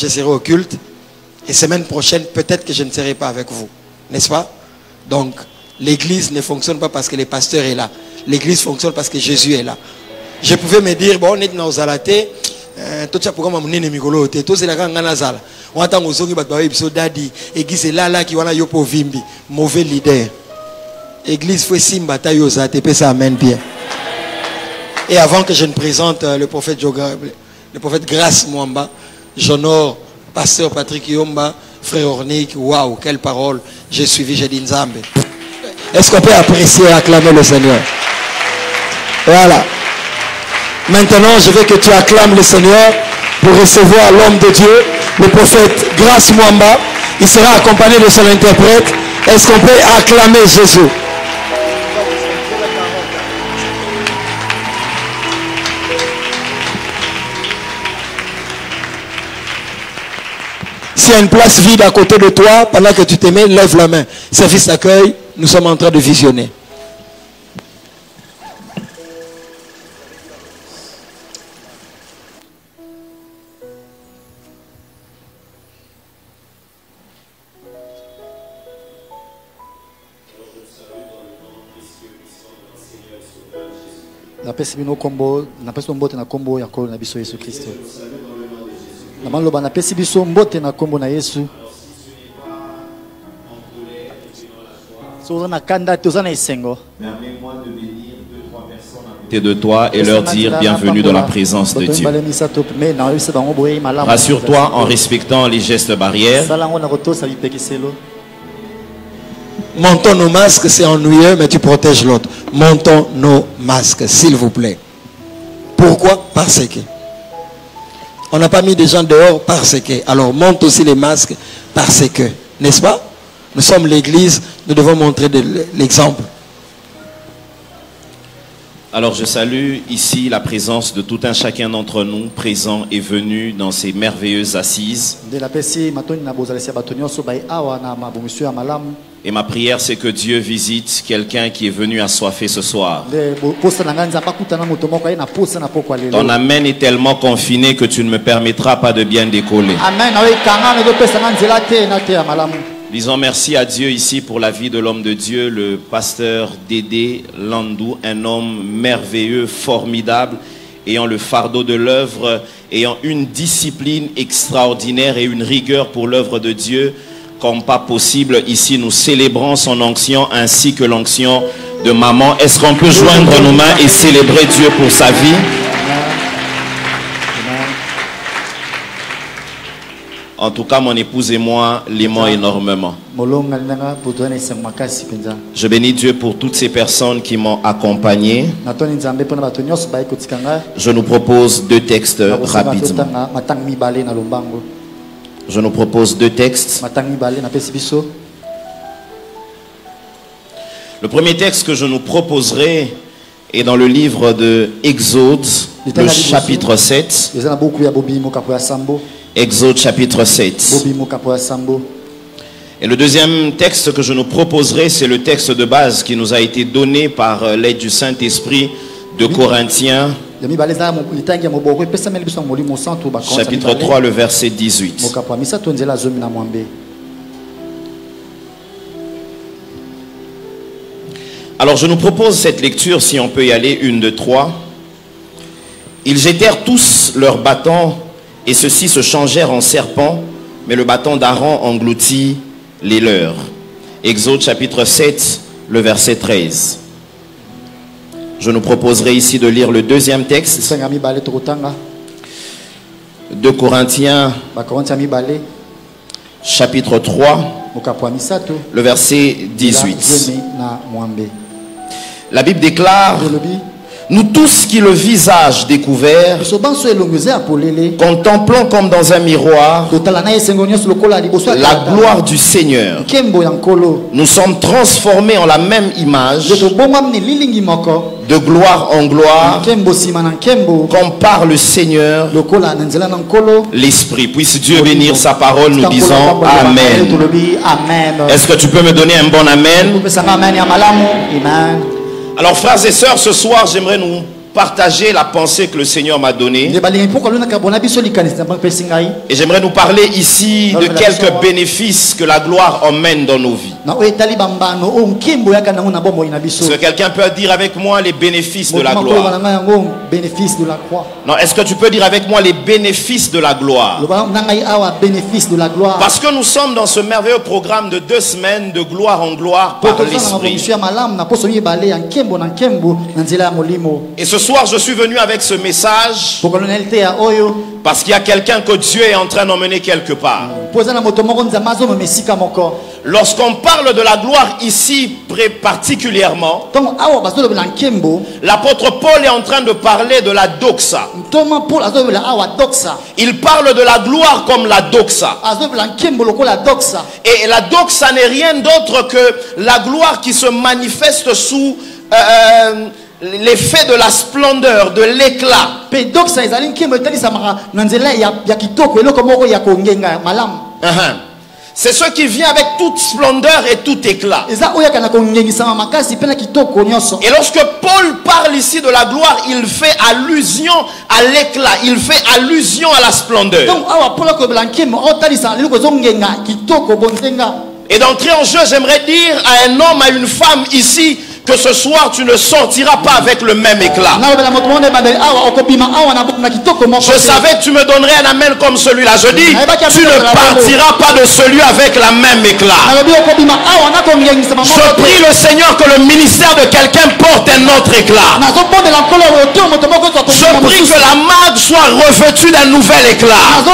Je serai au culte et semaine prochaine, peut-être que je ne serai pas avec vous. N'est-ce pas? Donc, l'église ne fonctionne pas parce que le pasteur est là. L'église fonctionne parce que Jésus est là. Je pouvais me dire, bon, on est dans Zalaté, tout ça pour moi, tout c'est la grande nazala. On attend aux autres qui dadi, église est là qui wana yopo vimbi, mauvais leader. Église fait simba tayo zate, ça amène bien. Et avant que je ne présente le prophète Grâce Mwamba, j'honore pasteur Patrick Yomba, frère Ornick. Waouh, quelle parole. J'ai suivi, j'ai dit Nzambe. Est-ce qu'on peut apprécier et acclamer le Seigneur? Voilà. Maintenant, je veux que tu acclames le Seigneur pour recevoir l'homme de Dieu, le prophète Grâce Mwamba. Il sera accompagné de son interprète. Est-ce qu'on peut acclamer Jésus? S'il y a une place vide à côté de toi, pendant que tu te mets, lève la main. Service d'accueil, nous sommes en train de visionner. De toi et leur dire bienvenue dans la présence de Dieu. Rassure-toi en respectant les gestes barrières. Montons nos masques, c'est ennuyeux, mais tu protèges l'autre. Montons nos masques, s'il vous plaît. Pourquoi? Parce que on n'a pas mis des gens dehors parce que. Alors monte aussi les masques parce que. N'est-ce pas? Nous sommes l'église, nous devons montrer l'exemple. Alors je salue ici la présence de tout un chacun d'entre nous présents et venus dans ces merveilleuses assises. Et ma prière, c'est que Dieu visite quelqu'un qui est venu assoiffé ce soir. Ton amen est tellement confiné que tu ne me permettras pas de bien décoller. Disons merci à Dieu ici pour la vie de l'homme de Dieu, le pasteur Dédé Landou, un homme merveilleux, formidable, ayant le fardeau de l'œuvre, ayant une discipline extraordinaire et une rigueur pour l'œuvre de Dieu, comme pas possible. Ici, nous célébrons son onction ainsi que l'onction de maman. Est-ce qu'on peut joindre nos mains et célébrer Dieu pour sa vie? En tout cas, mon épouse et moi l'aimons énormément. Je bénis Dieu pour toutes ces personnes qui m'ont accompagné. Je nous propose deux textes rapidement. Je nous propose deux textes. Le premier texte que je nous proposerai est dans le livre de Exode, le chapitre 7. Exode chapitre 7. Et le deuxième texte que je nous proposerai, c'est le texte de base qui nous a été donné par l'aide du Saint-Esprit de Corinthiens, chapitre 3, le verset 18. Alors je nous propose cette lecture, si on peut y aller, 1, 2, 3. Ils jetèrent tous leurs bâtons, et ceux-ci se changèrent en serpents, mais le bâton d'Aaron engloutit les leurs. Exode chapitre 7, le verset 13. Je nous proposerai ici de lire le deuxième texte. 2 Corinthiens chapitre 3, le verset 18. La Bible déclare: nous tous qui le visage découvert, contemplons comme dans un miroir la gloire du Seigneur. Nous sommes transformés en la même image, de gloire en gloire, comme par le Seigneur l'Esprit. Puisse Dieu bénir sa parole, nous disons Amen. Est-ce que tu peux me donner un bon Amen? Alors frères et sœurs, ce soir j'aimerais nous partager la pensée que le Seigneur m'a donnée. Et j'aimerais nous parler ici de quelques bénéfices que la gloire emmène dans nos vies. Est-ce que quelqu'un peut dire avec moi les bénéfices de la gloire? Non, est-ce que tu peux dire avec moi les bénéfices de la gloire? Parce que nous sommes dans ce merveilleux programme de 2 semaines de gloire en gloire par l'Esprit. Et ce soir, je suis venu avec ce message parce qu'il y a quelqu'un que Dieu est en train d'emmener quelque part. Lorsqu'on parle de la gloire ici particulièrement, l'apôtre Paul est en train de parler de la doxa. Il parle de la gloire comme la doxa. Et la doxa n'est rien d'autre que la gloire qui se manifeste sous l'effet de la splendeur, de l'éclat. C'est ce qui vient avec toute splendeur et tout éclat. Et lorsque Paul parle ici de la gloire, il fait allusion à l'éclat, il fait allusion à la splendeur. Et d'entrée en jeu, j'aimerais dire à un homme, à une femme ici, que ce soir tu ne sortiras pas avec le même éclat. Je savais que tu me donnerais un amen comme celui-là. Je dis, tu ne partiras pas de celui avec la même éclat. Je prie le Seigneur que le ministère de quelqu'un porte un autre éclat. Je prie que la marque soit revêtue d'un nouvel éclat.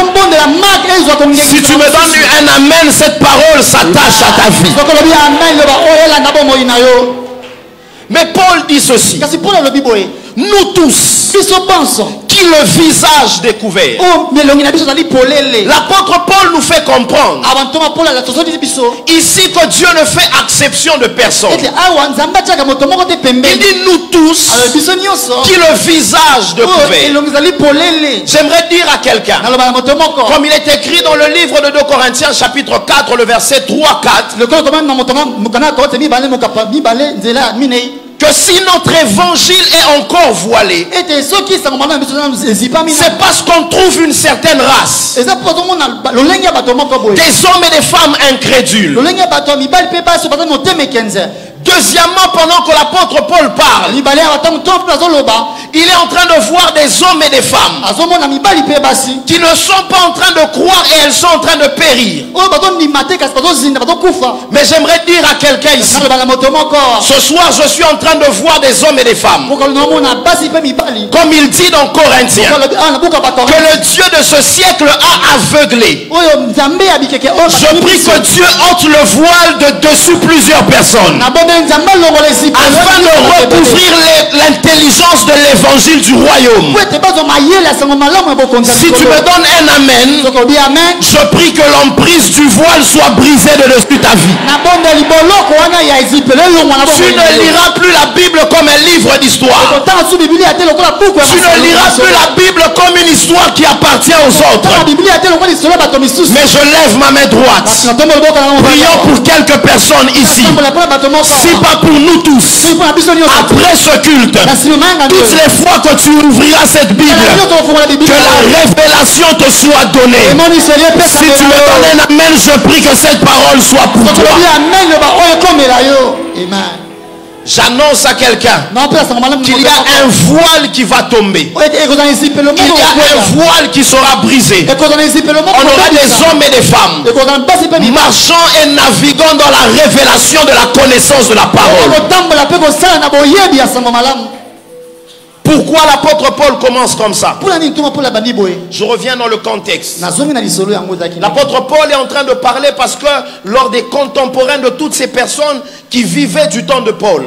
Si tu me donnes un amen, cette parole s'attache à ta vie. Mais Paul dit ceci: nous tous qui le visage découvert. L'apôtre Paul nous fait comprendre ici que Dieu ne fait exception de personne. Il dit nous tous qui le visage découvert. J'aimerais dire à quelqu'un, comme il est écrit dans le livre de 2 Corinthiens chapitre 4 le verset 3-4, que si notre évangile est encore voilé, c'est parce qu'on trouve une certaine race, des hommes et des femmes incrédules. Deuxièmement, pendant que l'apôtre Paul parle, il est en train de voir des hommes et des femmes qui ne sont pas en train de croire et elles sont en train de périr. Mais j'aimerais dire à quelqu'un ici, ce soir je suis en train de voir des hommes et des femmes, comme il dit dans Corinthiens, que le Dieu de ce siècle a aveuglé. Je prie que Dieu ôte le voile de dessus plusieurs personnes, afin de recouvrir l'intelligence de l'évangile du royaume. Si tu me donnes un amen, je prie que l'emprise du voile soit brisée de dessus ta vie. Tu ne liras plus la Bible comme un livre d'histoire. Tu ne liras plus la Bible comme une histoire qui appartient aux autres. Mais je lève ma main droite. Prions pour quelques personnes ici. Si pas pour nous tous, après ce culte, toutes les fois que tu ouvriras cette Bible, que la révélation te soit donnée. Si tu me donnes un amen, je prie que cette parole soit pour toi. J'annonce à quelqu'un qu'il y a un voile qui va tomber. Il y a un voile qui sera brisé. On aura des hommes et des femmes marchant et naviguant dans la révélation de la connaissance de la parole. Pourquoi l'apôtre Paul commence comme ça? Je reviens dans le contexte. L'apôtre Paul est en train de parler parce que lors des contemporains de toutes ces personnes qui vivaient du temps de Paul,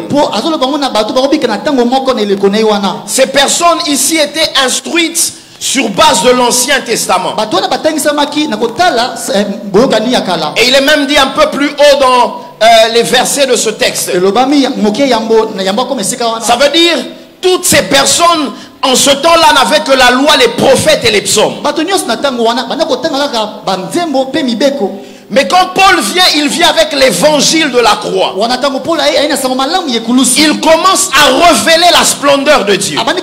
ces personnes ici étaient instruites sur base de l'Ancien Testament. Et il est même dit un peu plus haut dans les versets de ce texte. Ça veut dire toutes ces personnes en ce temps-là n'avaient que la loi, les prophètes et les psaumes. Mais quand Paul vient, il vient avec l'évangile de la croix. Il commence à révéler la splendeur de Dieu. Alors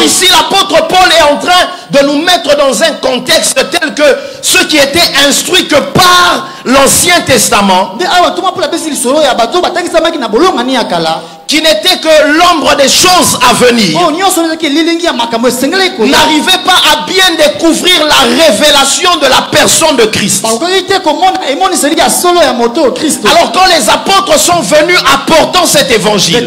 ici, l'apôtre Paul est en train de nous mettre dans un contexte tel que ceux qui étaient instruits que par l'Ancien Testament, qui n'était que l'ombre des choses à venir, n'arrivait pas à bien découvrir la révélation de la personne de Christ. Alors quand les apôtres sont venus apportant cet évangile,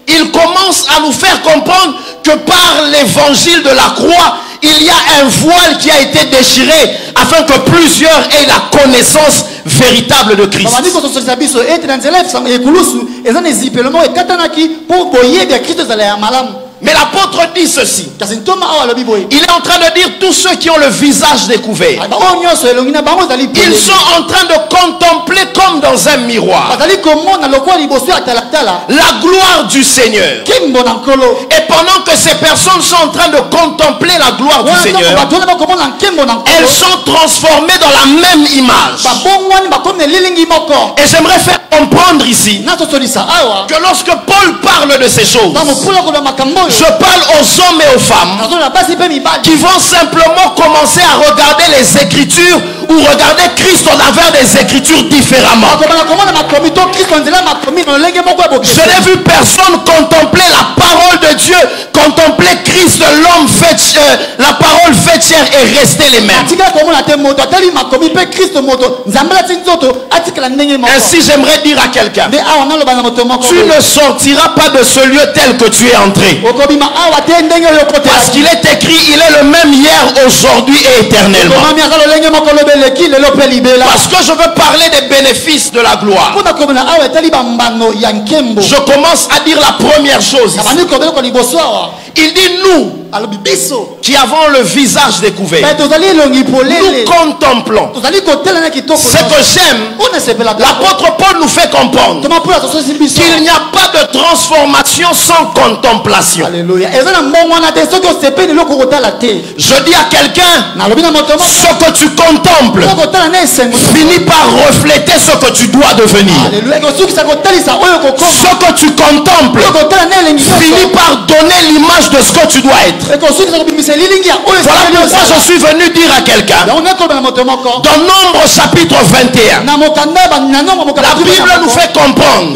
ils commencent à nous faire comprendre que par l'évangile de la croix, il y a un voile qui a été déchiré afin que plusieurs aient la connaissance véritable de Christ. Mais l'apôtre dit ceci. Il est en train de dire tous ceux qui ont le visage découvert. Ils sont en train de contempler comme dans un miroir la gloire du Seigneur. Et pendant que ces personnes sont en train de contempler la gloire du Seigneur, elles sont transformées dans la même image. Et j'aimerais faire comprendre ici que lorsque Paul parle de ces choses, je parle aux hommes et aux femmes qui vont simplement commencer à regarder les Écritures ou regarder Christ au travers des Écritures différemment. Je n'ai vu personne contempler la parole de Dieu, contempler Christ, l'homme fait, la parole faite chair et rester les mêmes. Ainsi, j'aimerais dire à quelqu'un, tu ne sortiras pas de ce lieu tel que tu es entré. Parce qu'il est écrit, il est le même hier, aujourd'hui et éternellement. Parce que je veux parler des bénéfices de la gloire. Je commence à dire la première chose. Il dit nous qui avons le visage découvert, nous contemplons. Ce que j'aime, l'apôtre Paul nous fait comprendre qu'il n'y a pas de transformation sans contemplation. Je dis à quelqu'un, ce que tu contemples finit par refléter ce que tu dois devenir. Ce que tu contemples finit par donner l'image de ce que tu dois être. Voilà pourquoi je suis venu dire à quelqu'un, dans Nombre chapitre 21, la Bible nous fait comprendre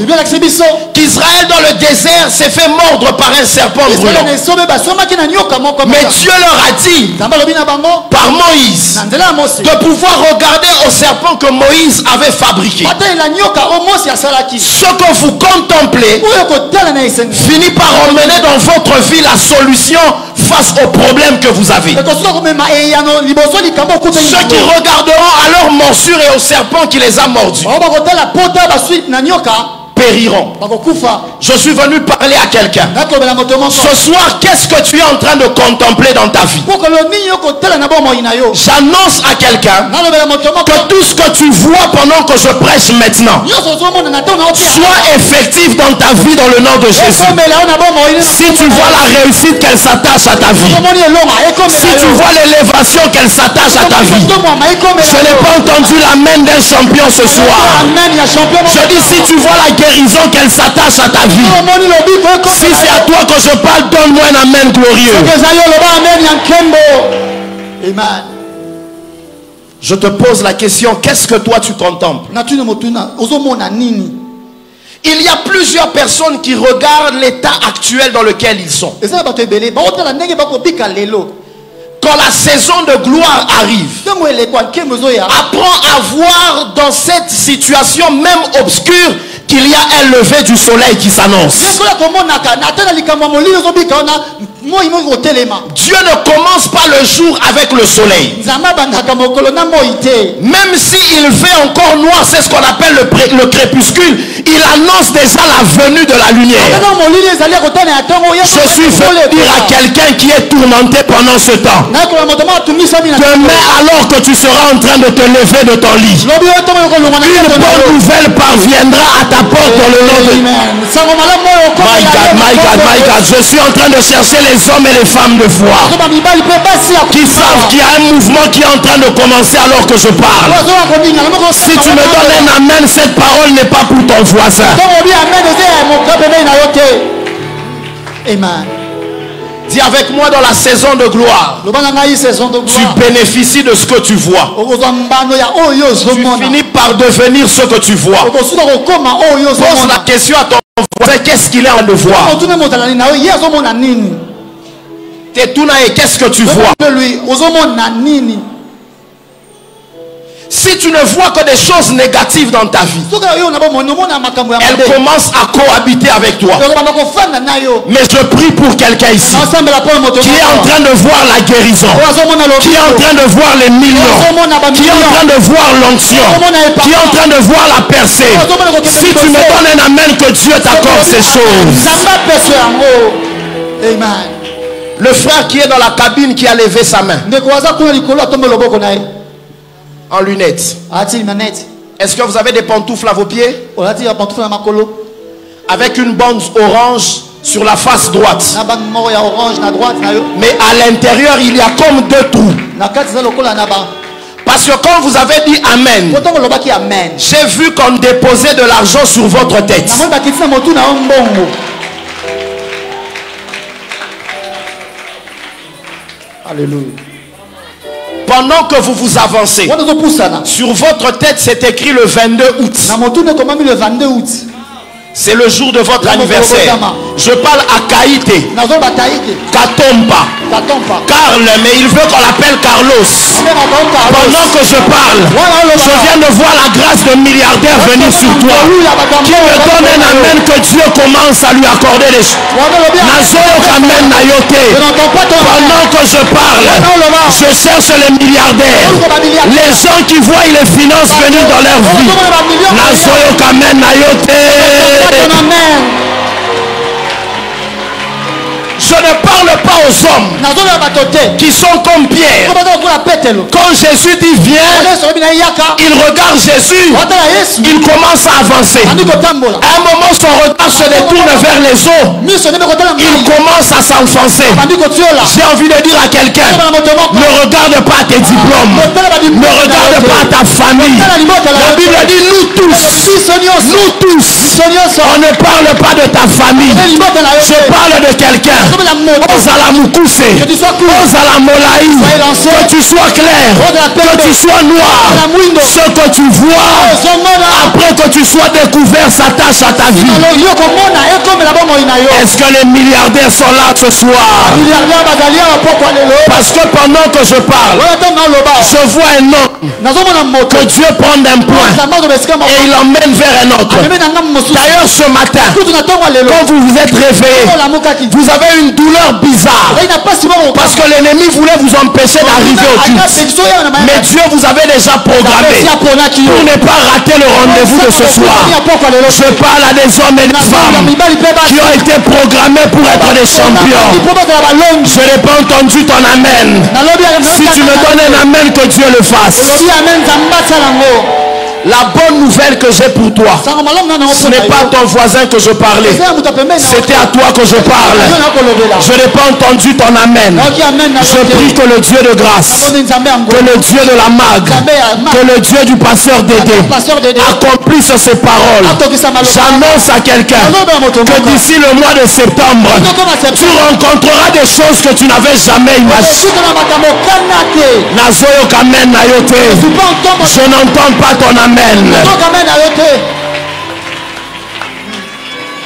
qu'Israël dans le désert s'est fait mordre par un serpent brûlant. Mais Dieu leur a dit par Moïse de pouvoir regarder au serpent que Moïse avait fabriqué. Ce que vous contemplez finit par emmener dans votre vie la solution face aux problèmes que vous avez. Ceux qui regarderont à leur morsure et au serpent qui les a mordus périront. Je suis venu parler à quelqu'un. Ce soir, qu'est-ce que tu es en train de contempler dans ta vie? J'annonce à quelqu'un que tout ce que tu vois pendant que je prêche maintenant soit effectif dans ta vie dans le nom de Jésus. Si tu vois la réussite, qu'elle s'attache à ta vie. Si tu vois l'élévation, qu'elle s'attache à ta vie. Je n'ai pas entendu l'amen d'un champion ce soir. Je dis si tu vois la guérison, qu'elle s'attache à ta vie. Si c'est à toi que je parle, donne-moi un amen glorieux. Amen. Je te pose la question, qu'est-ce que toi tu contemples? Il y a plusieurs personnes qui regardent l'état actuel dans lequel ils sont. Quand la saison de gloire arrive, apprends à voir dans cette situation même obscure qu'il y a un lever du soleil qui s'annonce. Dieu ne commence pas le jour avec le soleil. Même s'il fait encore noir, c'est ce qu'on appelle le crépuscule, il annonce déjà la venue de la lumière. Je suis venu dire à quelqu'un qui est tourmenté pendant ce temps, demain alors que tu seras en train de te lever de ton lit, une bonne nouvelle parviendra à ta porte dans le nom de... My God, my God, my God. Je suis en train de chercher les hommes et les femmes de foi qui savent savent qu'il y a un mouvement qui est en train de commencer alors que je parle. Si tu me donnes un amen, cette parole n'est pas pour ton voisin. Amen. Dis avec moi dans la saison de gloire. Tu bénéficies de ce que tu vois. Tu finis par devenir ce que tu vois. Pose la question à ton voisin, qu'est-ce qu'il est en train de voir? Et qu'est-ce que tu vois? Si tu ne vois que des choses négatives dans ta vie, elles commencent à cohabiter avec toi. Mais je prie pour quelqu'un ici qui est en train de voir la guérison, qui est en train de voir les millions, qui est en train de voir l'onction, qui est en train de voir la percée. Si tu me donnes un amen, que Dieu t'accorde ces choses. Amen. Le frère qui est dans la cabine qui a levé sa main en lunettes. Est-ce que vous avez des pantoufles à vos pieds? Avec une bande orange sur la face droite. Mais à l'intérieur, il y a comme deux trous. Parce que quand vous avez dit Amen, j'ai vu qu'on déposait de l'argent sur votre tête. Alléluia. Pendant que vous vous avancez, sur votre tête c'est écrit le 22 août. C'est le jour de votre anniversaire. Je parle à Kaïté, Katompa, Karl, mais il veut qu'on l'appelle Carlos. Pendant que je parle, je viens de voir la grâce de milliardaire venir sur toi. Qui me donne un amen que Dieu commence à lui accorder les choses. Pendant que je parle, je cherche les milliardaires, les gens qui voient les finances venir dans leur vie. Je ne parle pas aux hommes qui sont comme Pierre. Quand Jésus dit viens, il regarde Jésus, il commence à avancer. À un moment, son regard se détourne vers les eaux. Il commence à s'enfoncer. J'ai envie de dire à quelqu'un, ne regarde pas tes diplômes, ne regarde pas ta famille. La Bible dit nous tous, on ne parle pas de ta famille. Je parle de quelqu'un. Osalamukuse, Osalamolaï, que tu sois clair, que tu sois noir, ce que tu vois, après que tu sois découvert, s'attache à ta vie. Est-ce que les milliardaires sont là ce soir? Parce que pendant que je parle, je vois un homme que Dieu prend d'un point et il l'emmène vers un autre. D'ailleurs ce matin, quand vous vous êtes réveillé, vous avez une douleur bizarre parce que l'ennemi voulait vous empêcher d'arriver au culte, mais Dieu vous avait déjà programmé pour ne pas rater le rendez-vous de ce soir. Je parle à des hommes et des femmes qui ont été programmés pour être des champions. Je n'ai pas entendu ton amen. Si tu me donnes un amen, que Dieu le fasse. La bonne nouvelle que j'ai pour toi, ce n'est pas ton voisin que je parlais, c'était à toi que je parle. Je n'ai pas entendu ton amen. Je prie que le Dieu de grâce, que le Dieu de la mague, que le Dieu du pasteur Dédé accomplisse ces paroles. J'annonce à quelqu'un que d'ici le mois de septembre, tu rencontreras des choses que tu n'avais jamais imaginées. Je n'entends pas ton amen.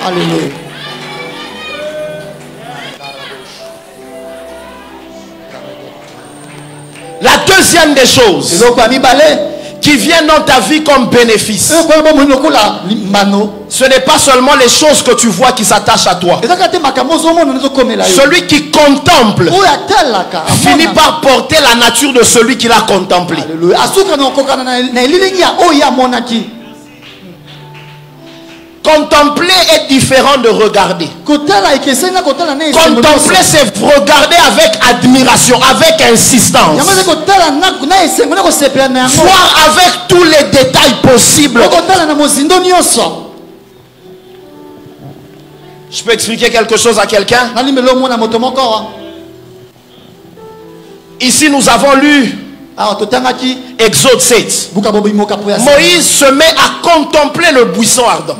Alléluia. La deuxième des choses qui viennent dans ta vie comme bénéfice, ce n'est pas seulement les choses que tu vois qui s'attachent à toi. Celui qui contemple finit par porter la nature de celui qui l'a contemplé. Contempler est différent de regarder. Contempler, c'est regarder avec admiration, avec insistance. Voir avec tous les détails possibles. Je peux expliquer quelque chose à quelqu'un? Ici, nous avons lu Exode 7. Moïse se met à contempler le buisson ardent.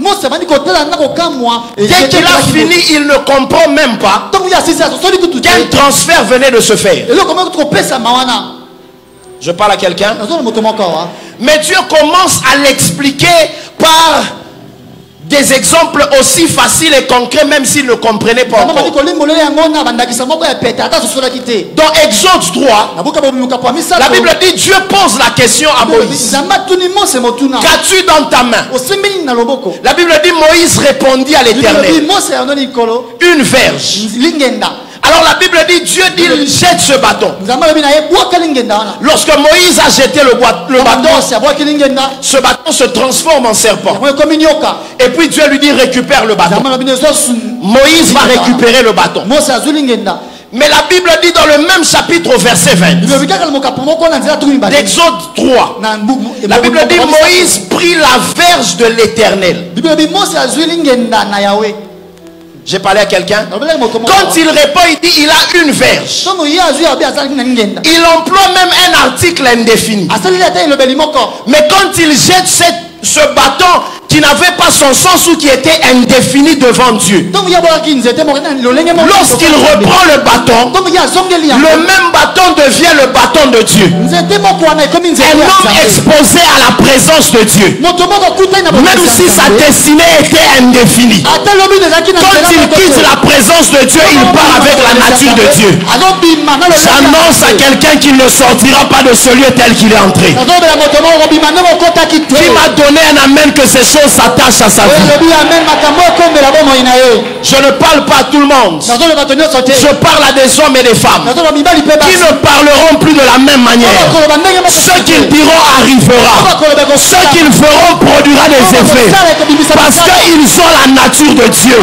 Dès qu'il a fini, il ne comprend même pas qu'un transfert venait de se faire. Je parle à quelqu'un. Mais Dieu commence à l'expliquer par des exemples aussi faciles et concrets, même s'il ne comprenait pas encore. Dans Exode 3, la Bible dit, Dieu pose la question à Moïse. Qu'as-tu dans ta main? La Bible dit, Moïse répondit à l'Éternel, une verge. Alors la Bible dit, Dieu dit, jette ce bâton. Lorsque Moïse a jeté le bâton, ce bâton se transforme en serpent. Et puis Dieu lui dit, récupère le bâton. Moïse va récupérer le bâton. Mais la Bible dit dans le même chapitre au verset 20 d'Exode 3, la Bible dit, Moïse prit la verge de l'Éternel. J'ai parlé à quelqu'un. Quand il répond, il dit il a une verge. Il emploie même un article indéfini. Mais quand il jette ce bâton qui n'avait pas son sens ou qui était indéfini devant Dieu, lorsqu'il reprend le bâton, le même bâton devient le bâton de Dieu. Un homme exposé à la présence de Dieu, même si sa destinée était indéfinie. Quand il quitte la présence de Dieu, il part avec la nature de Dieu. J'annonce à quelqu'un qu'il ne sortira pas de ce lieu tel qu'il est entré. Qui m'a donné un amen que ces choses s'attachent à sa vie. Je ne parle pas à tout le monde. Je parle à des hommes et des femmes qui ne parleront plus de la même manière. Ce qu'ils diront arrivera. Ce qu'ils feront produira des effets. Parce qu'ils ont la nature de Dieu.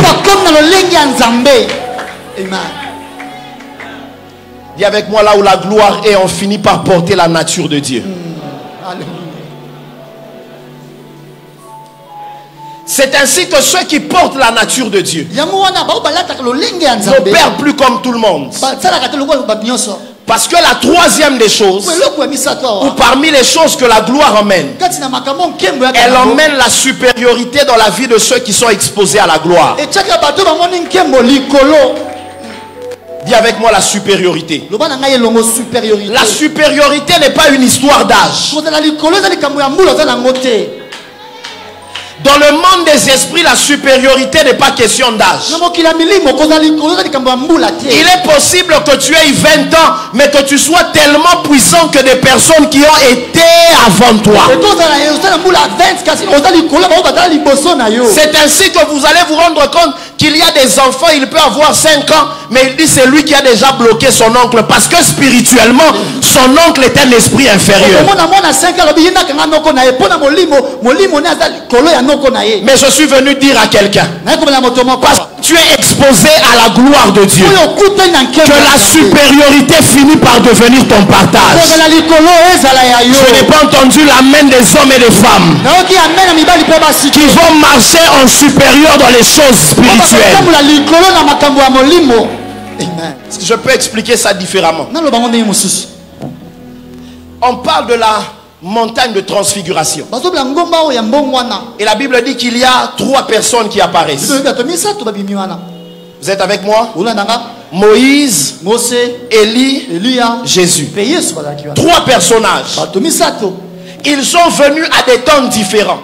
Dis avec moi, là où la gloire est, on finit par porter la nature de Dieu. C'est ainsi que ceux qui portent la nature de Dieu ne perdent plus comme tout le monde. Parce que la troisième des choses, ou parmi les choses que la gloire emmène, elle emmène la supériorité dans la vie de ceux qui sont exposés à la gloire. Dis avec moi la supériorité. La supériorité n'est pas une histoire d'âge. Dans le monde des esprits, la supériorité n'est pas question d'âge. Il est possible que tu aies 20 ans, mais que tu sois tellement puissant que des personnes qui ont été avant toi. C'est ainsi que vous allez vous rendre compte qu'il y a des enfants, il peut avoir 5 ans, mais il dit c'est lui qui a déjà bloqué son oncle. Parce que spirituellement, son oncle est un esprit inférieur. Mais je suis venu dire à quelqu'un, parce que tu es exposé à la gloire de Dieu, que la supériorité finit par devenir ton partage. Je n'ai pas entendu l'amen des hommes et des femmes qui vont marcher en supérieur dans les choses spirituelles. Je peux expliquer ça différemment. On parle de la montagne de transfiguration. Et la Bible dit qu'il y a 3 personnes qui apparaissent. Vous êtes avec moi? Moïse, Élie, Jésus. 3 personnages. Ils sont venus à des temps différents.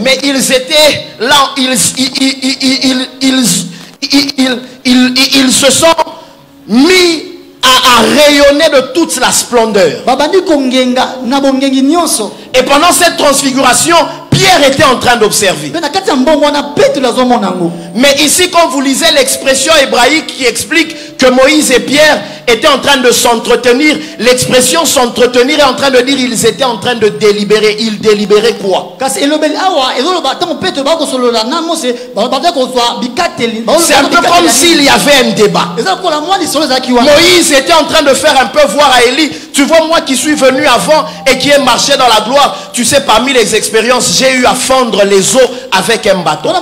Mais ils étaient là, ils se sont mis à rayonner de toute la splendeur. Et pendant cette transfiguration, Pierre était en train d'observer. Mais ici, quand vous lisez l'expression hébraïque qui explique que Moïse et Pierre étaient en train de s'entretenir, l'expression s'entretenir est en train de dire ils étaient en train de délibérer. Ils délibéraient quoi? C'est un peu comme s'il y avait un débat. Moïse était en train de faire un peu voir à Élie Tu vois, moi qui suis venu avant et qui ai marché dans la gloire, tu sais, parmi les expériences, j'ai eu à fendre les eaux avec un bâton.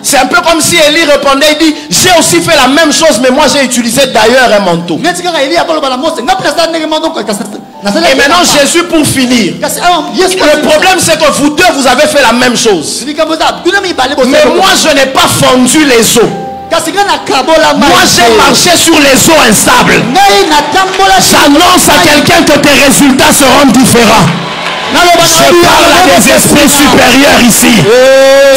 C'est un peu comme si Élie répondait, il dit, j'ai aussi fait la même chose, mais moi j'ai utilisé d'ailleurs un manteau. Et maintenant Jésus, pour finir, le problème c'est que vous deux, vous avez fait la même chose. Mais moi je n'ai pas fondu les eaux. Moi j'ai marché sur les eaux instables. J'annonce à quelqu'un que tes résultats seront différents. Je parle à des esprits supérieurs ici.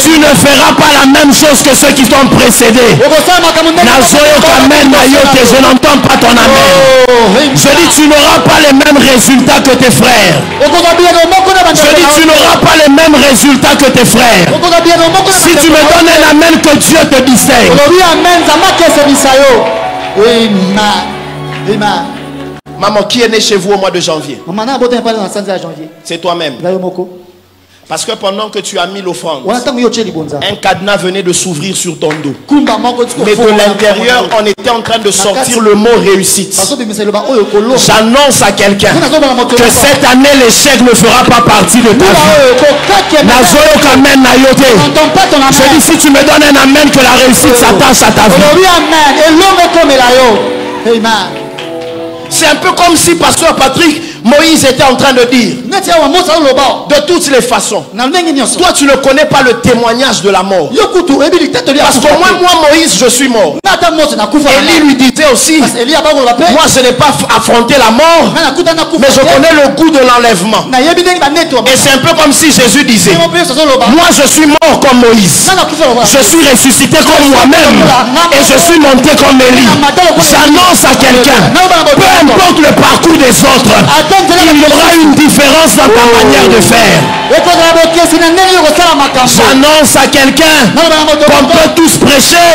Tu ne feras pas la même chose que ceux qui t'ont précédé. Je n'entends pas ton amen. Je dis, tu n'auras pas les mêmes résultats que tes frères. Je dis, tu n'auras pas les mêmes résultats que tes frères. Si tu me donnes un amen, que Dieu te distingue. Maman, qui est né chez vous au mois de janvier? C'est toi-même. Parce que pendant que tu as mis l'offrande, un cadenas venait de s'ouvrir sur ton dos. Mais de l'intérieur, on était en train de sortir le mot réussite. J'annonce à quelqu'un que cette année, l'échec ne fera pas partie de ta vie. Je dis, si tu me donnes un amen, que la réussite s'attache à ta vie. C'est un peu comme si, pasteur Patrick, Moïse était en train de dire, de toutes les façons, toi tu ne connais pas le témoignage de la mort. Parce qu'au moins moi, Moïse, je suis mort. Élie lui disait aussi, moi je n'ai pas affronté la mort, mais je connais le goût de l'enlèvement. Et c'est un peu comme si Jésus disait, moi je suis mort comme Moïse, je suis ressuscité comme moi-même, et je suis monté comme Élie. J'annonce à quelqu'un, peu importe le parcours des autres, il y aura une différence dans ta manière de faire. J'annonce à quelqu'un qu'on peut tous prêcher,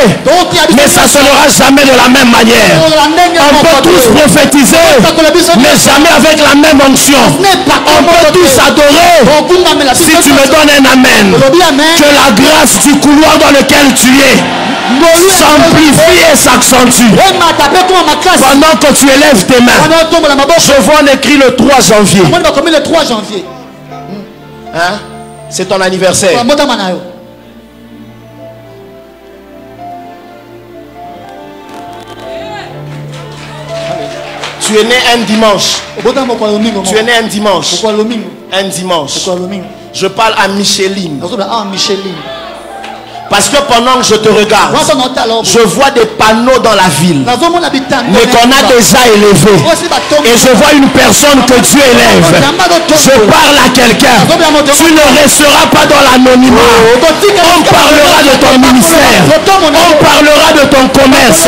mais ça ne sera jamais de la même manière. On peut tous prophétiser, mais jamais avec la même onction. On peut tous adorer. Si tu me donnes un amen, que la grâce du couloir dans lequel tu es s'amplifie et s'accentue. Pendant que tu élèves tes mains, je vois on écrit le 3 janvier. Hein? C'est ton anniversaire. Tu es né un dimanche. Tu es né un dimanche. Un dimanche. Je parle à Micheline. Parce que pendant que je te regarde, je vois des panneaux dans la ville, mais qu'on a déjà élevé. Et je vois une personne que Dieu élève. Je parle à quelqu'un. Tu ne resteras pas dans l'anonymat. On parlera de ton ministère. On parlera de ton commerce.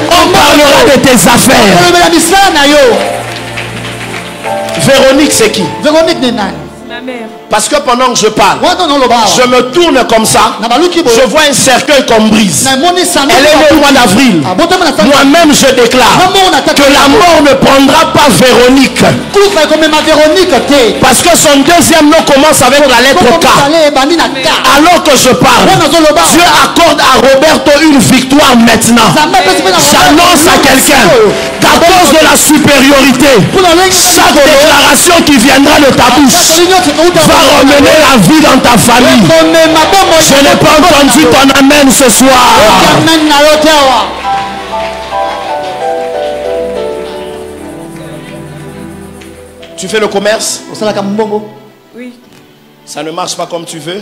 On parlera de tes affaires. Véronique, c'est qui? Véronique Nénan. Parce que pendant que je parle, je me tourne comme ça, je vois un cercueil qu'on brise. Elle est née au mois d'avril. Moi-même je déclare que la mort ne prendra pas Véronique. Parce que son deuxième nom commence avec la lettre K. Alors que je parle, Dieu accorde à Roberto une victoire maintenant. J'annonce à quelqu'un qu'à cause de la supériorité, chaque déclaration qui viendra de ta bouche va ramener la vie dans ta famille. Je n'ai pas entendu ton amen ce soir. Tu fais le commerce? Oui. Ça ne marche pas comme tu veux.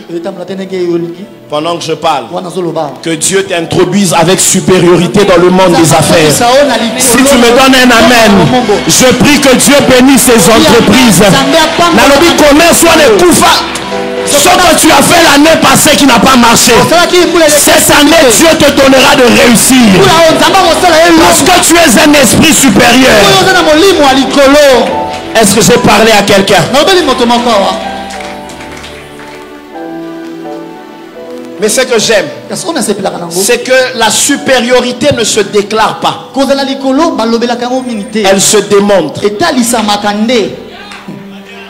Pendant que je parle, que Dieu t'introduise avec supériorité dans le monde des affaires. Si tu me donnes un amen, je prie que Dieu bénisse ces entreprises. Nalobi commerce soit les koufa. Ce que tu as fait l'année passée qui n'a pas marché, cette année Dieu te donnera de réussir. Parce que tu es un esprit supérieur. Est-ce que j'ai parlé à quelqu'un? Mais ce que j'aime, c'est que la supériorité ne se déclare pas. Elle se démontre.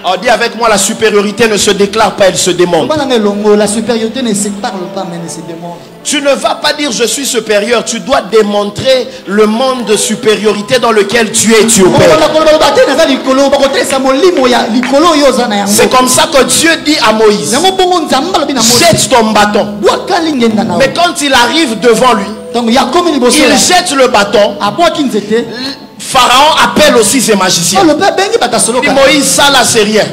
Alors dis avec moi, la supériorité ne se déclare pas, elle se démontre. La supériorité ne se parle pas, mais elle se démontre. Tu ne vas pas dire je suis supérieur. Tu dois démontrer le monde de supériorité dans lequel tu es et tu opères. C'est comme ça que Dieu dit à Moïse, jette ton bâton. Mais quand il arrive devant lui, il jette le bâton. Pharaon appelle aussi ses magiciens. Dit Moïse, ça là c'est rien.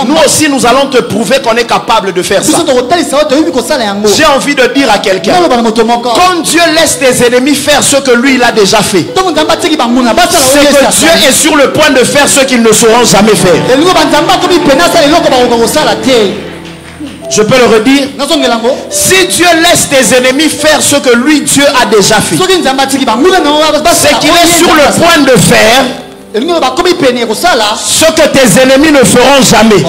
Nous aussi nous allons te prouver qu'on est capable de faire ça. J'ai envie de dire à quelqu'un, quand Dieu laisse tes ennemis faire ce que lui il a déjà fait, c'est que Dieu est sur le point de faire ce qu'ils ne sauront jamais faire. Je peux le redire. Si Dieu laisse tes ennemis faire ce que lui, Dieu a déjà fait, c'est qu'il est sur le point de faire ce que tes ennemis ne feront jamais.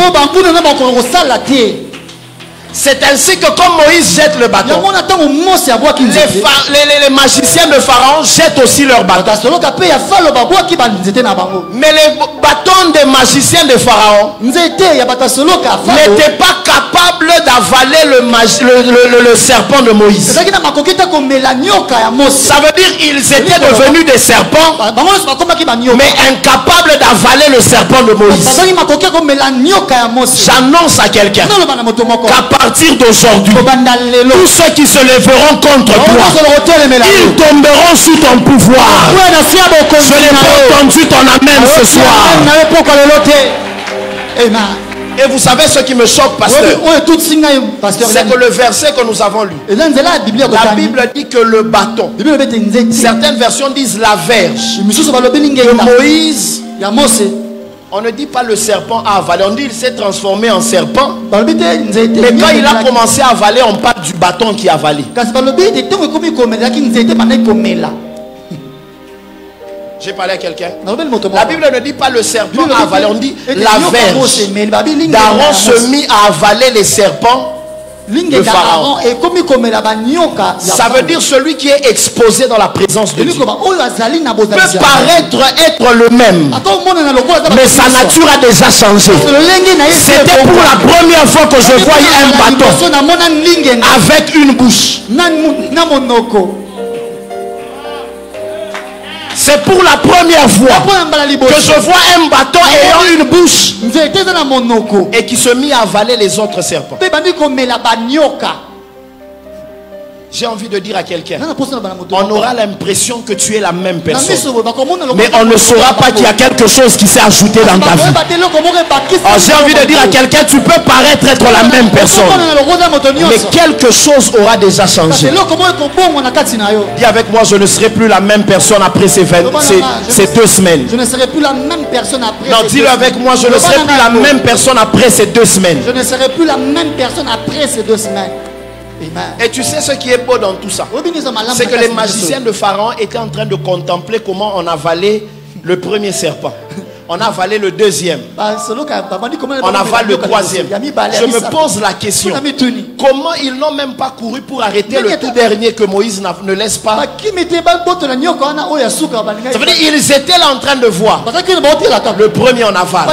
C'est ainsi que comme Moïse jette le bâton, les magiciens de Pharaon jettent aussi leur bâton. Mais les bâtons des magiciens de Pharaon n'étaient pas capables d'avaler le serpent de Moïse. Ça veut dire qu'ils étaient devenus des serpents, mais incapables d'avaler le serpent de Moïse. J'annonce à quelqu'un qu'à partir d'aujourd'hui, tous ceux qui se lèveront contre toi, ils tomberont sous ton pouvoir. Je n'ai pas entendu ton amen ce soir. Et vous savez ce qui me choque, pasteur, c'est que le verset que nous avons lu, la Bible dit que le bâton, certaines versions disent la verge de Moïse. On ne dit pas le serpent a avalé, on dit il s'est transformé en serpent. Mais quand il a commencé à avaler, on parle du bâton qui a avalé. J'ai parlé à quelqu'un. La Bible ne dit pas le serpent a avalé, on dit la verge. D'Aaron se mit à avaler les serpents de Pharaon. Ça veut dire celui qui est exposé dans la présence de Dieu peut paraître être le même, mais sa nature a déjà changé. C'était pour la première fois que je voyais un bâton avec une bouche. C'est pour la première fois que je vois un bâton ayant une bouche et qui se mit à avaler les autres serpents. J'ai envie de dire à quelqu'un, on aura l'impression que tu es la même personne, mais on ne saura pas qu'il y a quelque chose qui s'est ajouté dans ta vie. J'ai envie de dire à quelqu'un, tu peux paraître être la même personne, mais quelque chose aura déjà changé. Dis avec moi, je ne serai plus la même personne après ces 2 semaines. Je ne serai plus la même personne après. Non, dis-le avec moi, je ne serai plus la même personne après ces 2 semaines. Je ne serai plus la même personne après ces 2 semaines. Et tu sais ce qui est beau dans tout ça, c'est que les magiciens de Pharaon étaient en train de contempler comment on avalait le premier serpent. On a avalé le deuxième. On avale le troisième. Je me pose la question, comment ils n'ont même pas couru pour arrêter le tout dernier que Moïse ne laisse pas? Ça veut dire qu'ils étaient là en train de voir. Le premier on avale,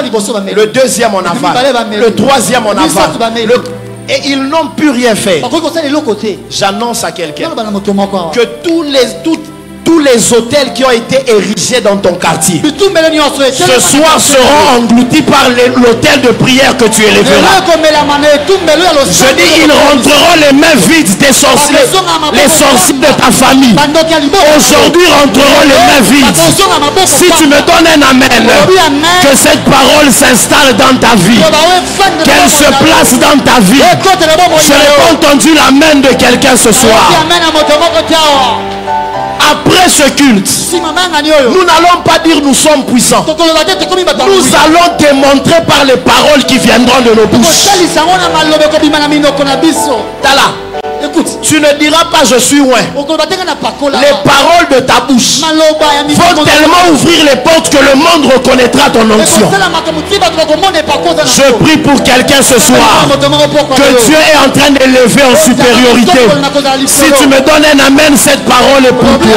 le deuxième on avale, le troisième on avale, et ils n'ont pu rien faire. J'annonce à quelqu'un que tous les hôtels qui ont été érigés dans ton quartier ce soir seront engloutis par l'hôtel de prière que tu élèveras. Je dis, ils rentreront les mains vides des sorciers, les sorciers de ta famille. Aujourd'hui rentreront les mains vides. Si tu me donnes un amen, que cette parole s'installe dans ta vie, qu'elle se place dans ta vie. Je n'ai pas entendu l'amen de quelqu'un ce soir. Après ce culte, nous n'allons pas dire nous sommes puissants. Nous allons démontrer par les paroles qui viendront de nos bouches. Tala, écoute, tu ne diras pas je suis loin. Les paroles de ta bouche vont tellement ouvrir les portes que le monde reconnaîtra ton onction. Je prie pour quelqu'un ce soir que Dieu est en train d'élever en supériorité. Si tu me donnes un amen, cette parole est pour toi.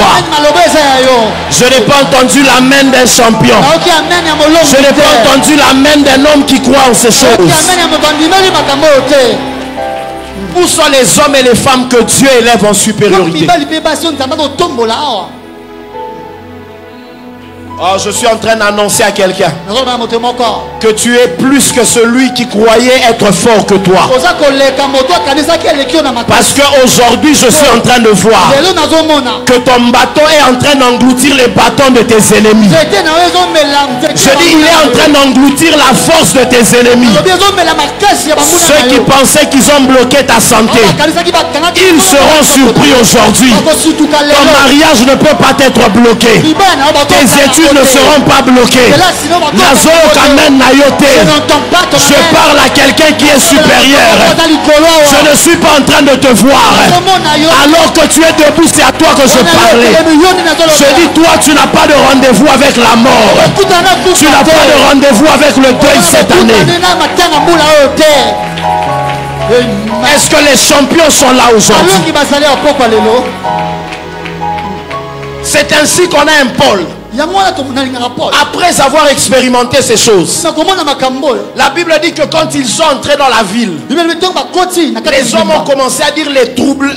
Je n'ai pas entendu l'amen d'un champion. Je n'ai pas entendu l'amen d'un homme qui croit en ces choses. Où sont les hommes et les femmes que Dieu élève en supériorité? Oh, je suis en train d'annoncer à quelqu'un que tu es plus que celui qui croyait être fort que toi. Parce qu'aujourd'hui, je suis en train de voir que ton bâton est en train d'engloutir les bâtons de tes ennemis. Je dis, il est en train d'engloutir la force de tes ennemis. Ceux qui pensaient qu'ils ont bloqué ta santé, ils seront surpris aujourd'hui. Ton mariage ne peut pas être bloqué. Tes études ne seront pas bloquées. Je parle à quelqu'un qui est supérieur. Je ne suis pas en train de te voir. Alors que tu es debout, c'est à toi que je parlais. Je dis, toi, tu n'as pas de rendez-vous avec la mort. Tu n'as pas de rendez-vous avec le deuil cette année. Est-ce que les champions sont là aujourd'hui? C'est ainsi qu'on a un Paul. Après avoir expérimenté ces choses, la Bible dit que quand ils sont entrés dans la ville, les hommes ont commencé à dire les troubles,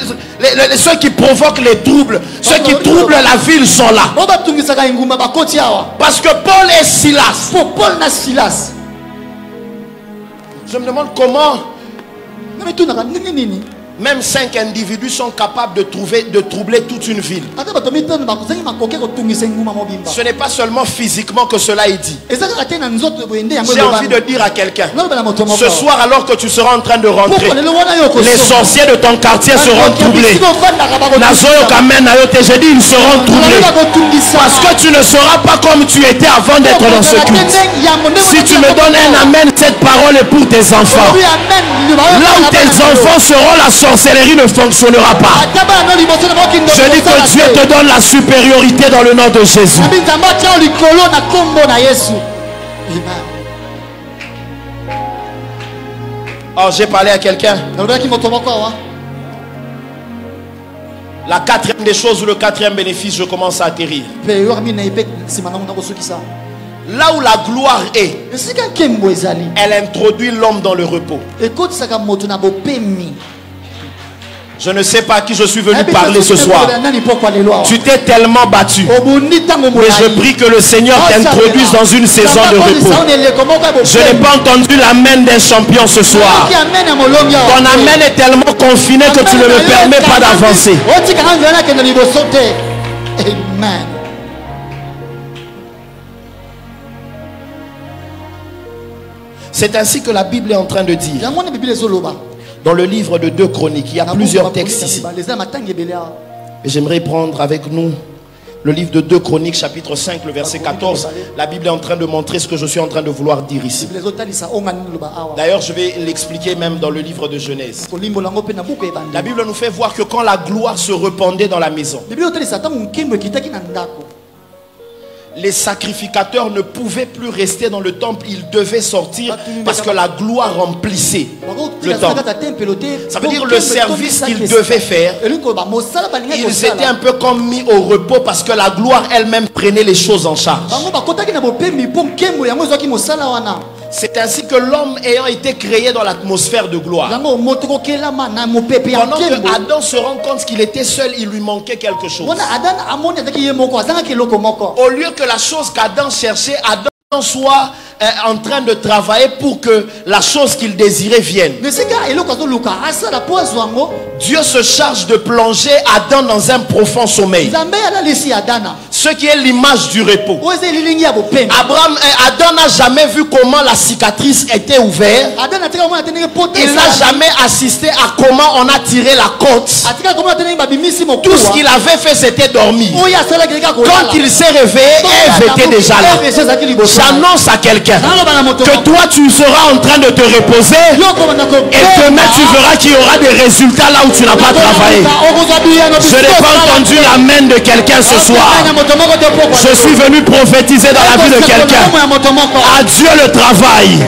ceux qui provoquent les troubles, ceux qui troublent la ville sont là. Parce que Paul et Silas. Je me demande comment même 5 individus sont capables de troubler toute une ville. Ce n'est pas seulement physiquement que cela est dit. J'ai envie de dire à quelqu'un, ce soir alors que tu seras en train de rentrer, les sorciers de ton quartier seront troublés. Je dis, ils seront troublés. Parce que tu ne seras pas comme tu étais avant d'être dans ce culte. Si tu me donnes un amen, cette parole est pour tes enfants. Là où tes enfants seront, la sorcellerie ne fonctionnera pas. Je dis que Dieu te donne la supériorité dans le nom de Jésus. Oh, j'ai parlé à quelqu'un. La quatrième des choses ou le quatrième bénéfice, je commence à atterrir. Là où la gloire est, elle introduit l'homme dans le repos. Je ne sais pas à qui je suis venu parler ce soir. Tu t'es tellement battu. Mais je prie que le Seigneur t'introduise dans une saison de repos. Je n'ai pas entendu l'amen d'un champion ce soir. Ton amen est tellement confiné que tu ne me permets pas d'avancer. Amen. C'est ainsi que la Bible est en train de dire. Dans le livre de 2 Chroniques, il y a plusieurs textes ici. Et j'aimerais prendre avec nous le livre de 2 Chroniques, chapitre 5, le verset 14. La Bible est en train de montrer ce que je suis en train de vouloir dire ici. D'ailleurs, je vais l'expliquer même dans le livre de Genèse. La Bible nous fait voir que quand la gloire se répandait dans la maison, les sacrificateurs ne pouvaient plus rester dans le temple, ils devaient sortir parce que la gloire remplissait le temple. Ça veut dire le service qu'ils devaient faire, ils étaient un peu comme mis au repos parce que la gloire elle-même prenait les choses en charge. C'est ainsi que l'homme ayant été créé dans l'atmosphère de gloire, pendant que Adam se rend compte qu'il était seul, il lui manquait quelque chose. Au lieu que la chose qu'Adam cherchait, Adam soit en train de travailler pour que la chose qu'il désirait vienne. Dieu se charge de plonger Adam dans un profond sommeil, ce qui est l'image du repos. Adam n'a jamais vu comment la cicatrice était ouverte. Il n'a jamais assisté à comment on a tiré la côte. Tout ce qu'il avait fait, c'était dormir. Quand il s'est réveillé, Ève était déjà là. J'annonce à quelqu'un que toi tu seras en train de te reposer et demain tu verras qu'il y aura des résultats là où tu n'as pas travaillé. Je n'ai pas entendu l'amen de quelqu'un ce soir. Je suis venu prophétiser dans la vie de quelqu'un. À Dieu le travail.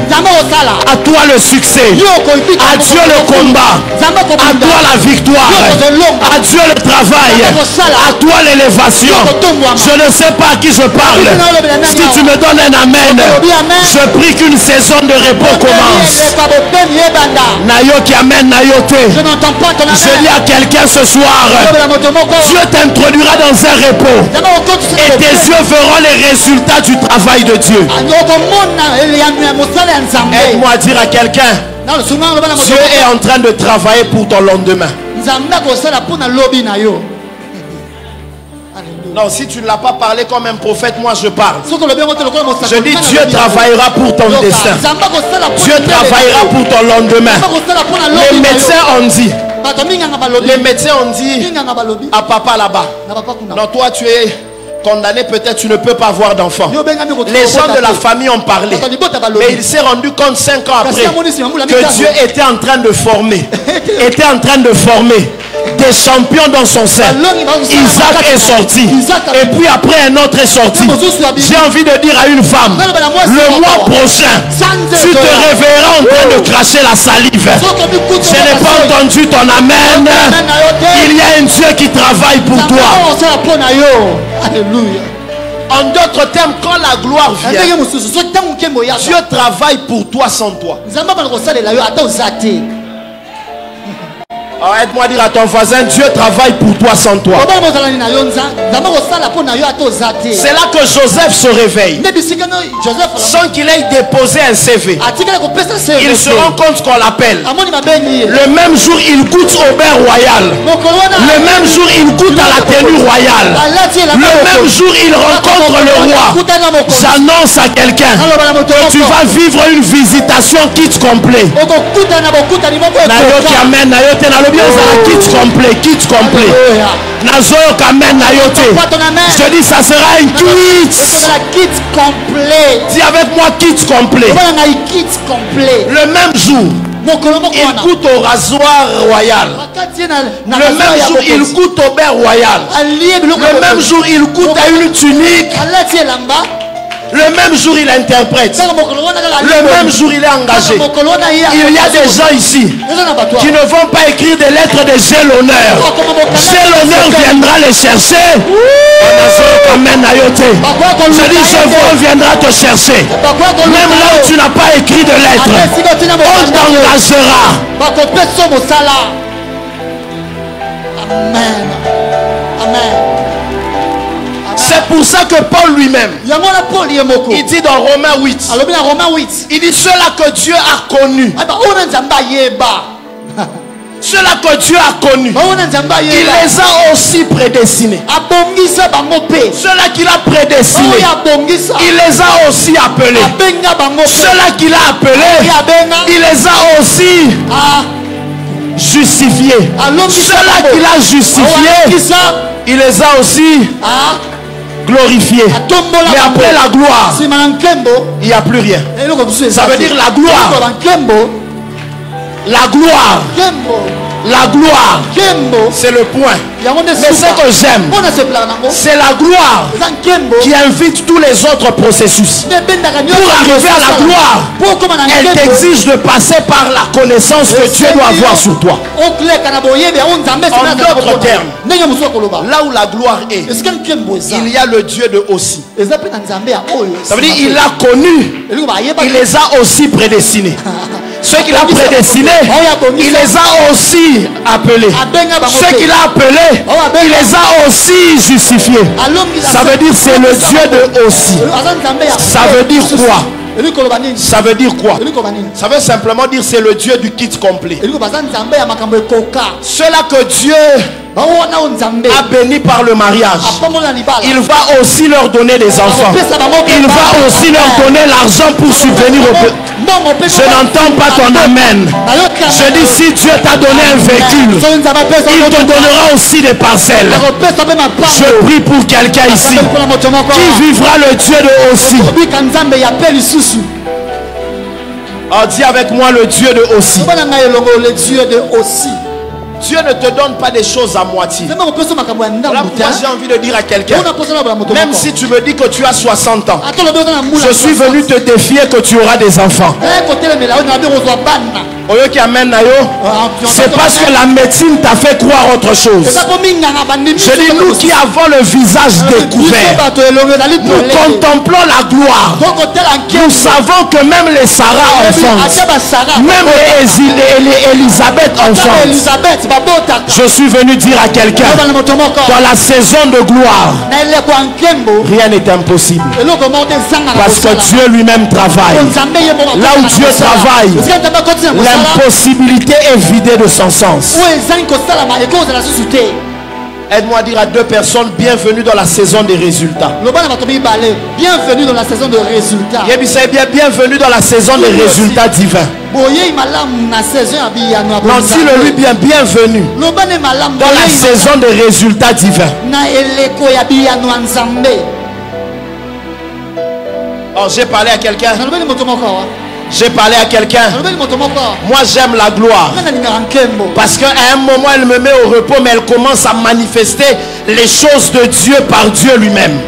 À toi le succès. À Dieu le combat. À toi la victoire. À Dieu le travail. À toi l'élévation. Je ne sais pas à qui je parle. Si tu me donnes un amen, je prie qu'une saison de repos commence. Nayoki amen, nayote. Je dis à quelqu'un ce soir, Dieu t'introduira dans un repos. Et tes yeux verront les résultats du travail de Dieu. Aide-moi à dire à quelqu'un, Dieu est en train de travailler pour ton lendemain. Non, si tu ne l'as pas parlé comme un prophète, moi je parle. Je dis Dieu travaillera pour ton destin. Dieu travaillera pour ton lendemain. Les médecins ont dit. Les médecins ont dit à papa là-bas. Non, toi tu es condamné, peut-être tu ne peux pas avoir d'enfant. Les gens de la famille ont parlé. Mais il s'est rendu compte 5 ans après que Dieu était en train de former. Était en train de former des champions dans son sein. Isaac est sorti. Et puis après un autre est sorti. J'ai envie de dire à une femme, le mois prochain, tu te réveilleras en train de cracher la salive. Je n'ai pas entendu ton amen. Il y a un Dieu qui travaille pour toi. Alléluia. En d'autres termes, quand la gloire vient, Dieu travaille pour toi sans toi. Aide-moi à dire à ton voisin, Dieu travaille pour toi sans toi. C'est là que Joseph se réveille. Sans qu'il ait déposé un CV. Il se rend compte qu'on l'appelle. Le même jour, il goûte au bain royal. Le même jour, il goûte à la tenue royale. Le même jour, il rencontre le roi. J'annonce à quelqu'un que tu vas vivre une visitation kit complet. Kit complet, kit complet. Je dis ça sera un kit complet. Dis avec moi kit complet. Le même jour, il goûte au rasoir royal. Le même jour, il goûte au bain royal. Le même jour, il goûte à une tunique. Le même jour, il interprète. Le même jour, il est engagé. Il y a des gens ici qui ne vont pas écrire des lettres de j'ai l'honneur. J'ai l'honneur viendra les chercher. Je dis, je viendra te chercher. Même là où tu n'as pas écrit de lettres, on t'engagera. Amen. Amen. C'est pour ça que Paul lui-même, il dit dans Romains 8, il dit ceux-là que Dieu a connus, ceux-là que Dieu a connus, il les a aussi prédestinés. Ceux-là qu'il a prédestinés, il les a aussi appelés. Ceux-là qu'il a appelés, il les a aussi justifiés. Ceux-là qu'il a justifiés, il les a aussi glorifiés. Mais après la gloire, il n'y a plus rien. Ça veut dire la gloire. La gloire. La gloire, c'est le point. Mais ce que j'aime, c'est la gloire qui invite tous les autres processus. Pour arriver à la gloire, elle t'exige de passer par la connaissance que Dieu doit avoir sur toi. En d'autres termes, là où la gloire est, il y a le Dieu de aussi. Ça veut dire qu'il a connu, il les a aussi prédestinés. Ceux qu'il a prédestinés, il les a aussi appelés. Ceux qu'il a appelés, il les a aussi justifiés. Ça veut dire c'est le Dieu de aussi. Ça veut dire quoi? Ça veut dire quoi? Ça veut simplement dire c'est le Dieu du kit complet. Ceux-là que Dieu a béni par le mariage, il va aussi leur donner des enfants. Il va aussi leur donner l'argent pour subvenir au peuple. Je n'entends pas ton amen. Je dis si Dieu t'a donné un véhicule, il te donnera aussi des parcelles. Je prie pour quelqu'un ici qui vivra le Dieu de aussi. Oh, dis avec moi le Dieu de aussi. Le Dieu de aussi. Dieu ne te donne pas des choses à moitié. Voilà pourquoi j'ai envie de dire à quelqu'un, même si tu me dis que tu as 60 ans, je suis venu te défier que tu auras des enfants. C'est parce que la médecine t'a fait croire autre chose. Je dis, nous qui avons le visage découvert, nous contemplons la gloire. Nous savons que même les Sarah enfantent, même les Élisabeth enfantent. Je suis venu dire à quelqu'un, dans la saison de gloire, rien n'est impossible. Parce que Dieu lui-même travaille. Là où Dieu travaille, l'impossibilité est vidée de son sens. Aide-moi à dire à 2 personnes, bienvenue dans la saison des résultats. Bienvenue dans la saison de résultats. Bienvenue dans la saison des résultats divins. Non, dis-le lui bien, bienvenue dans la saison des résultats divins. Oh, j'ai parlé à quelqu'un. J'ai parlé à quelqu'un. Moi j'aime la gloire. Parce qu'à un moment elle me met au repos, mais elle commence à manifester les choses de Dieu par Dieu lui-même.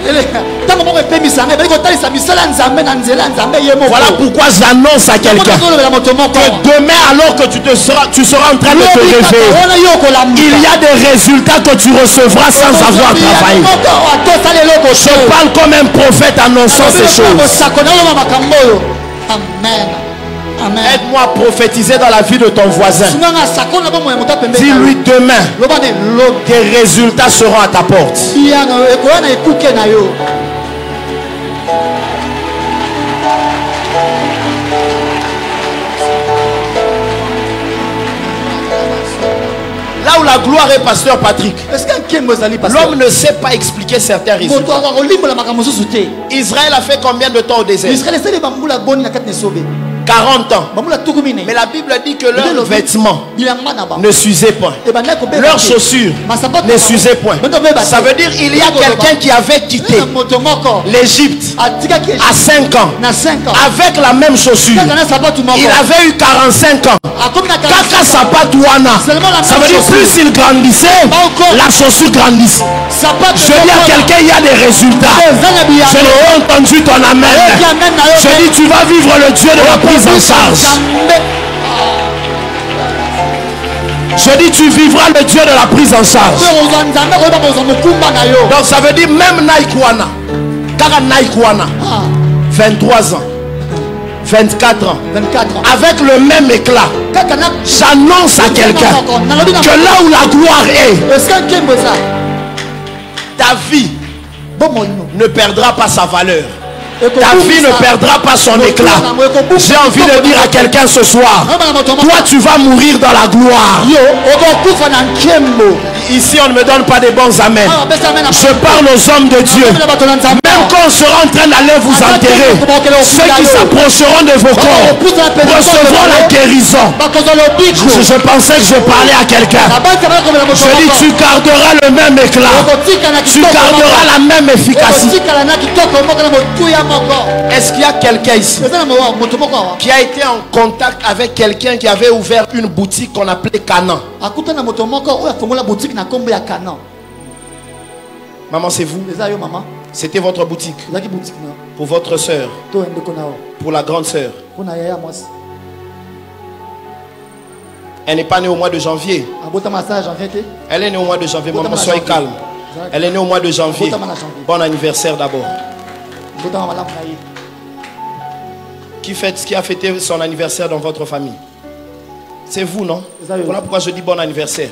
Voilà pourquoi j'annonce à quelqu'un que demain, alors que tu seras en train de te réveiller, il y a des résultats que tu recevras sans avoir travaillé. Je parle comme un prophète annonçant ces choses. Amen. Amen. Aide-moi à prophétiser dans la vie de ton voisin. Dis-lui demain, tes résultats seront à ta porte. Là où la gloire est, pasteur Patrick, l'homme ne sait pas expliquer certains résultats. Israël a fait combien de temps au désert? 40 ans. Mais la Bible dit que leurs vêtements ne s'usaient point. Leurs chaussures ne s'usaient point. Ça veut dire qu'il y a quelqu'un qui avait quitté l'Égypte à 5 ans avec la même chaussure. Il avait eu 45 ans. Kaka Sapatouana. Ça veut dire plus il grandissait, la chaussure grandissait. Je dis à quelqu'un, il y a des résultats. Je n'ai pas entendu ton amen. Je dis, tu vas vivre le Dieu de la prise en charge. Je dis, tu vivras le Dieu de la prise en charge. Donc ça veut dire même Naïkouana, Kara Naïkouana, 23 ans, 24 ans, avec le même éclat. J'annonce à quelqu'un que là où la gloire est, ta vie ne perdra pas sa valeur. Ta vie ne perdra pas son éclat. J'ai envie de dire à quelqu'un ce soir, toi tu vas mourir dans la gloire. Ici on ne me donne pas des bons amens. Je parle aux hommes de Dieu. Même quand on sera en train d'aller vous enterrer, ceux qui s'approcheront de vos corps recevront la guérison. Je pensais que je parlais à quelqu'un. Je dis, tu garderas le même éclat. Tu garderas la même efficacité. Est-ce qu'il y a quelqu'un ici qui a été en contact avec quelqu'un qui avait ouvert une boutique qu'on appelait Canaan? Maman, c'est vous? C'était votre boutique? Pour votre soeur? Pour la grande soeur? Elle n'est pas née au mois de janvier. Elle est née au mois de janvier. Maman, soyez calme. Elle est née au mois de janvier. Bon anniversaire d'abord. Qui a fêté son anniversaire dans votre famille? C'est vous, non? Voilà pourquoi je dis bon anniversaire.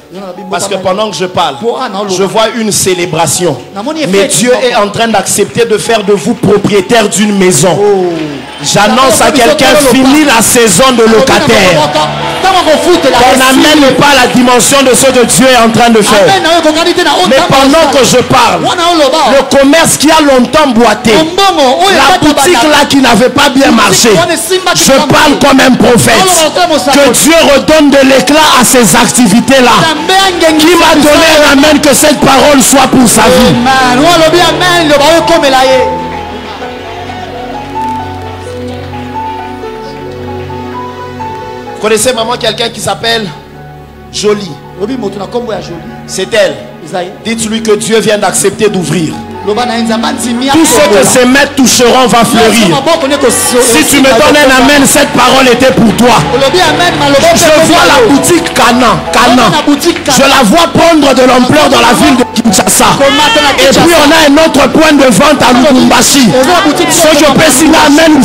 Parce que pendant que je parle, je vois une célébration. Mais Dieu est en train d'accepter de faire de vous propriétaire d'une maison. J'annonce à quelqu'un, fini la saison de locataire. On n'amène pas la dimension de ce que Dieu est en train de faire. Mais pendant que je parle, le commerce qui a longtemps boité, la boutique là qui n'avait pas bien marché, je parle comme un prophète. Que Dieu redonne de l'éclat à ces activités là. Qui m'a donné un amen, que cette parole soit pour sa vie. Vous connaissez maman quelqu'un qui s'appelle Jolie. Lobi moto na kombo ya Jolie. C'est elle. Isaïe. Dites-lui que Dieu vient d'accepter d'ouvrir. Loba na nzamba nzimia. Tout ce que ces maîtres toucheront va fleurir. Si tu me donnes un amen, cette parole était pour toi. Je vois la boutique Cana. Je la vois prendre de l'ampleur dans la ville de Kinshasa. Et puis on a un autre point de vente à Lubumbashi. Ce que je peux signer amen,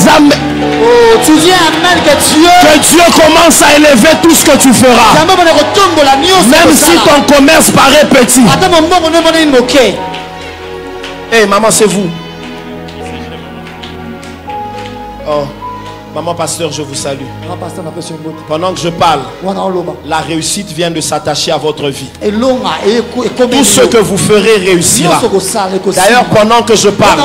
tu viens amen que Dieu commence à élever tout ce que tu feras. Même si ton commerce paraît petit. Hey, maman, c'est vous. Oh, maman pasteur, je vous salue. Pendant que je parle, la réussite vient de s'attacher à votre vie. Tout ce que vous ferez réussira. D'ailleurs, pendant que je parle,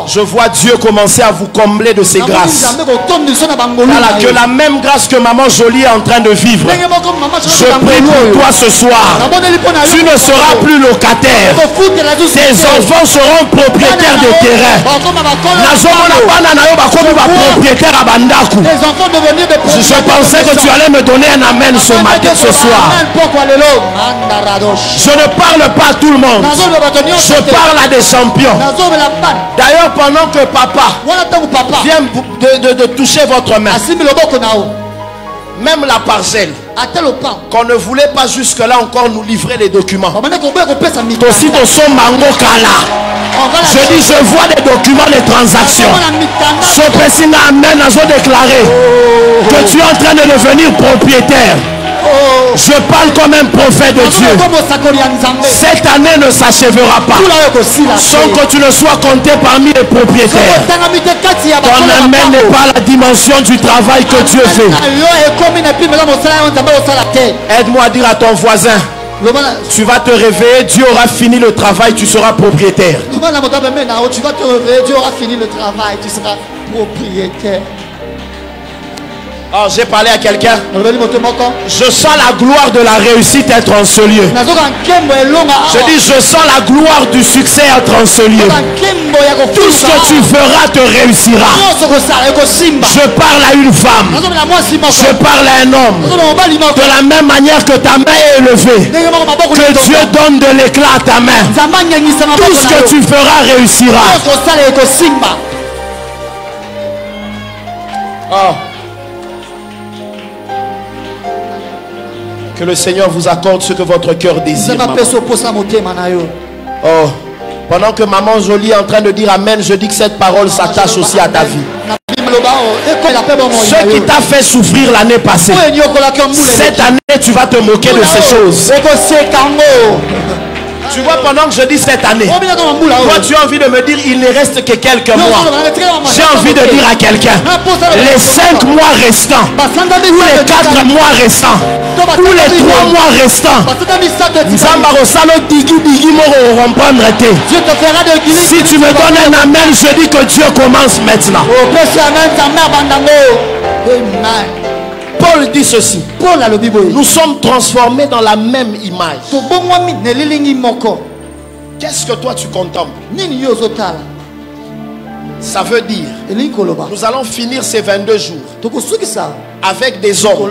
je vois Dieu commencer à vous combler de ses grâces. Voilà, que la même grâce que maman Jolie est en train de vivre, je prie pour toi ce soir. Tu ne seras plus locataire. Tes enfants seront propriétaires de terrain. Je pensais que tu allais me donner un amen ce matin, ce soir. Je ne parle pas à tout le monde. Je parle à des champions. D'ailleurs, pendant que papa vient de toucher votre main, même la parcelle, qu'on ne voulait pas jusque-là encore nous livrer les documents. Je dis, je vois les documents, les transactions. Je précise, amen, je déclaré que tu es en train de devenir propriétaire. Je parle comme un prophète de Dieu. Cette année ne s'achèvera pas sans que tu ne sois compté parmi les propriétaires. Ton amen n'est pas la dimension du travail que Dieu fait. Aide-moi à dire à ton voisin, tu vas te réveiller, Dieu aura fini le travail, tu seras propriétaire. Tu vas te réveiller, Dieu aura fini le travail, tu seras propriétaire. Oh, j'ai parlé à quelqu'un. Je sens la gloire de la réussite être en ce lieu. Je dis, je sens la gloire du succès être en ce lieu. Tout ce que tu feras te réussira. Je parle à une femme. Je parle à un homme. De la même manière que ta main est élevée, que Dieu donne de l'éclat à ta main. Tout ce que tu feras réussira. Oh. Que le Seigneur vous accorde ce que votre cœur désire. Oh, pendant que maman Jolie est en train de dire amen, je dis que cette parole s'attache aussi à ta vie. Ce qui t'a fait souffrir l'année passée, cette année tu vas te moquer de ces choses. Tu vois, pendant que je dis cette année, toi tu as envie de me dire il ne reste que quelques mois. J'ai envie de dire à quelqu'un, les 5 mois restants, ou les 4 mois restants, ou les 3 mois restants, si tu me donnes un amen, je dis que Dieu commence maintenant. Paul dit ceci. Nous sommes transformés dans la même image. Qu'est-ce que toi tu contemples? Ça veut dire, nous allons finir ces 22 jours avec des hommes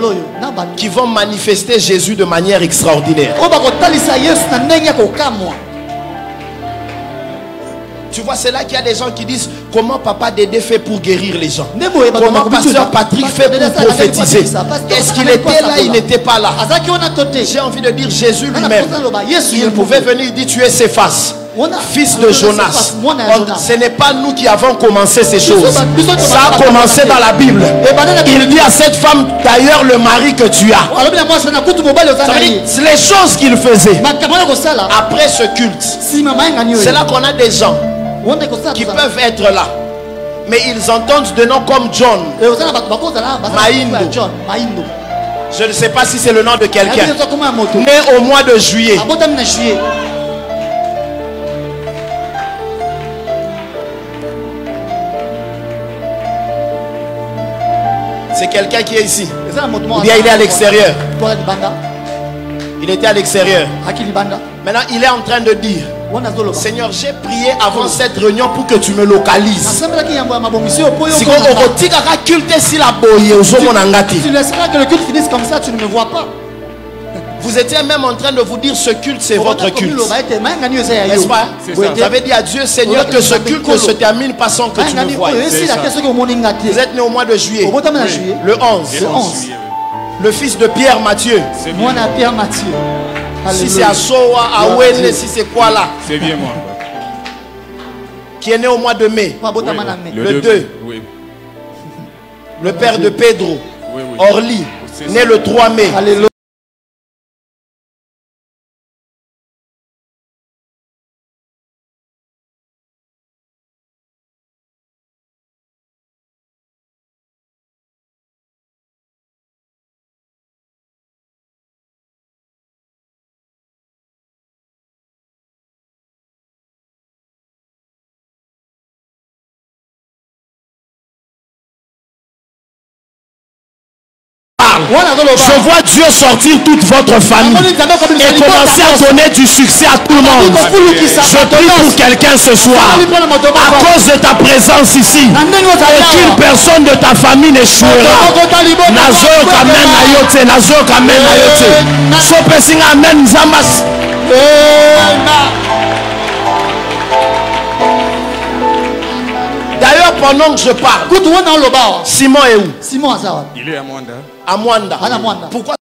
qui vont manifester Jésus de manière extraordinaire. Tu vois, c'est là qu'il y a des gens qui disent comment Papa Dédé fait pour guérir les gens. Comment Pasteur Patrick fait pour prophétiser. Est-ce qu'il était là? Il n'était pas là. J'ai envie de dire Jésus lui-même. Il pouvait venir, il dit tu es Céphas, fils de Jonas. Ce n'est pas nous qui avons commencé ces choses. Ça a commencé dans la Bible. Il dit à cette femme, d'ailleurs le mari que tu as. Ça veut dire, les choses qu'il faisait après ce culte. C'est là qu'on a des gens qui peuvent être là, mais ils entendent des noms comme John, Maïndo. Je ne sais pas si c'est le nom de quelqu'un, né au mois de juillet. C'est quelqu'un qui est ici. Ou bien il est à l'extérieur. Il était à l'extérieur. Maintenant il est en train de dire, Seigneur, j'ai prié avant cette réunion pour que tu me localises. Si tu laisseras que le culte finisse comme ça, tu ne me vois pas. Vous étiez même en train de vous dire ce culte c'est votre culte. N'est-ce pas? Vous avez dit à Dieu, Seigneur, que ce culte ne se termine pas sans que tu me voies. Vous êtes né au mois de juillet. Le 11. Le fils de Pierre Mathieu. Si c'est à Soa, à Wene, si c'est quoi là? C'est bien moi. Qui est né au mois de mai. Le 2. Oui. Le père de Pedro. Oui. Orly. Né le 3 mai. Alléluia. Je vois Dieu sortir toute votre famille et commencer à donner du succès à tout le monde. Je prie pour quelqu'un ce soir. À cause de ta présence ici, aucune personne de ta famille n'échouera. Nazo kamen ayote, nazo kamen ayote. So person amen zamas. D'ailleurs, pendant que je parle, Simon est où? Simon Azawa. Il est à Mwanda. À Mwanda. Pourquoi?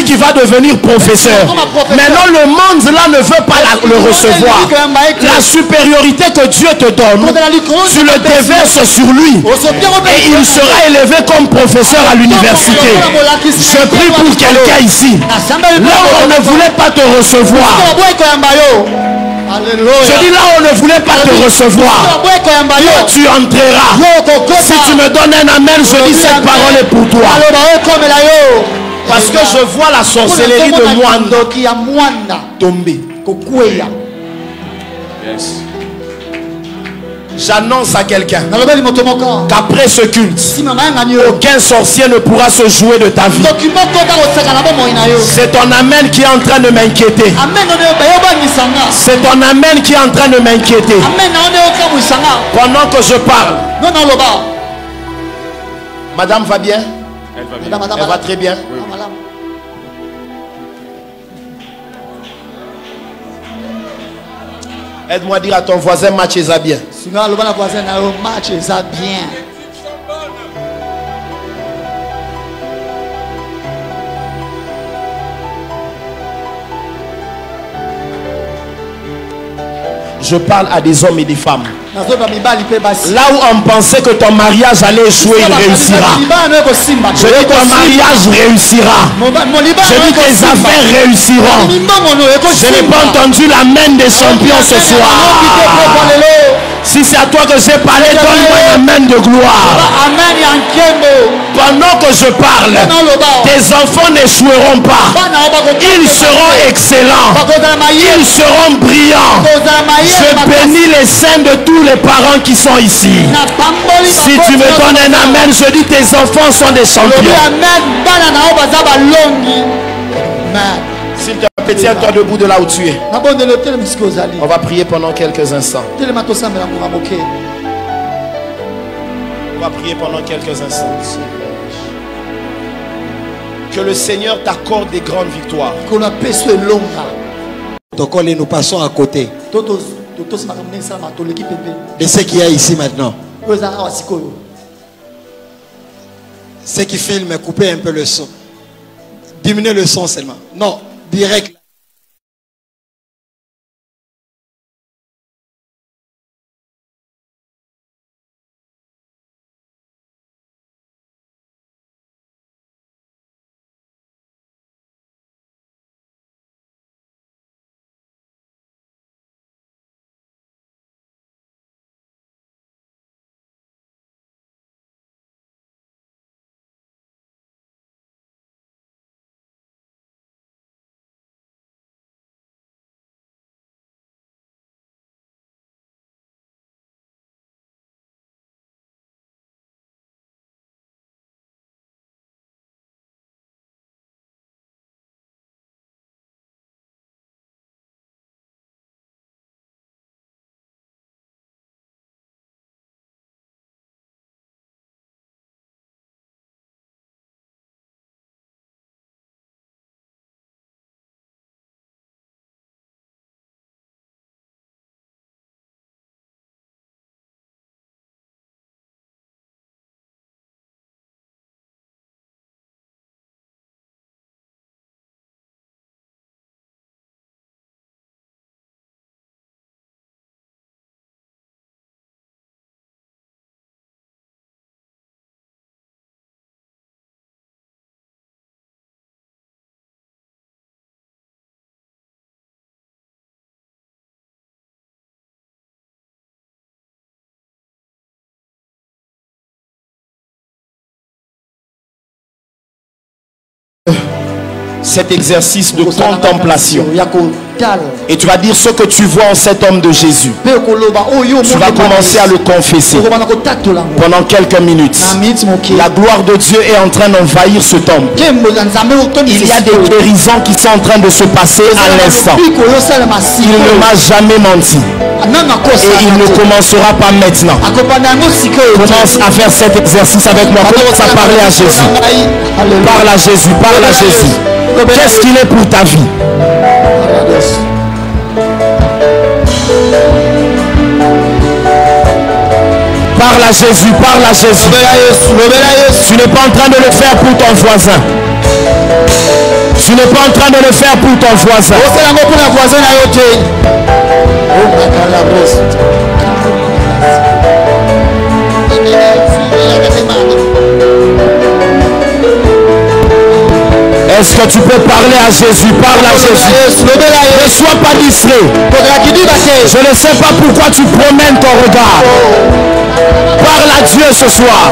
Qui va devenir professeur. Maintenant, le monde là ne veut pas le recevoir. La supériorité que Dieu te donne, tu le déverses sur lui. Et il sera élevé comme professeur à l'université. Je prie pour quelqu'un ici. Là où on ne voulait pas te recevoir. Je dis là où on ne voulait pas te recevoir. Tu entreras. Si tu me donnes un amen, je dis cette parole est pour toi. Parce que je vois la sorcellerie de Mwanda tomber. Yes. J'annonce à quelqu'un qu'après ce culte, aucun sorcier ne pourra se jouer de ta vie. C'est ton amen qui est en train de m'inquiéter. C'est ton amen qui est en train de m'inquiéter. Pendant que je parle, madame va bien? Elle va bien. Elle va très bien. Aide-moi à dire à ton voisin, match est bien. Je parle à des hommes et des femmes. Là où on pensait que ton mariage allait échouer, il réussira. Je dis ton mariage réussira. Je dis tes affaires réussiront. Je n'ai pas entendu la main des champions ce soir. Si c'est à toi que j'ai parlé, donne-moi une main de gloire. Pendant que je parle, tes enfants n'échoueront pas. Ils seront excellents. Ils seront brillants. Je bénis les seins de tous les parents qui sont ici. Si tu me donnes un amen, je dis tes enfants sont des champions. S'il te plaît, tiens-toi debout de là où tu es. On va prier pendant quelques instants. On va prier pendant quelques instants. Que le Seigneur t'accorde des grandes victoires. Donc nous passons à côté de ce qu'il y a ici maintenant. Ceux qui filment, coupez un peu le son. Diminuez le son seulement. Non, direct. cet exercice de contemplation. Et tu vas dire ce que tu vois en cet homme de Jésus. Tu vas commencer à le confesser pendant quelques minutes. La gloire de Dieu est en train d'envahir cet homme. Il y a des guérisons qui sont en train de se passer à l'instant. Il ne m'a jamais menti. Et il ne commencera pas maintenant. Commence à faire cet exercice avec moi. Commence à parler à Jésus. Parle à Jésus, parle à Jésus. Qu'est-ce qu'il est pour ta vie? Parle à Jésus, parle à Jésus. Tu n'es pas en train de le faire pour ton voisin. Tu n'es pas en train de le faire pour ton voisin. Est-ce que tu peux parler à Jésus? Parle à Jésus. Ne sois pas distrait. Je ne sais pas pourquoi tu promènes ton regard. Parle à Dieu ce soir.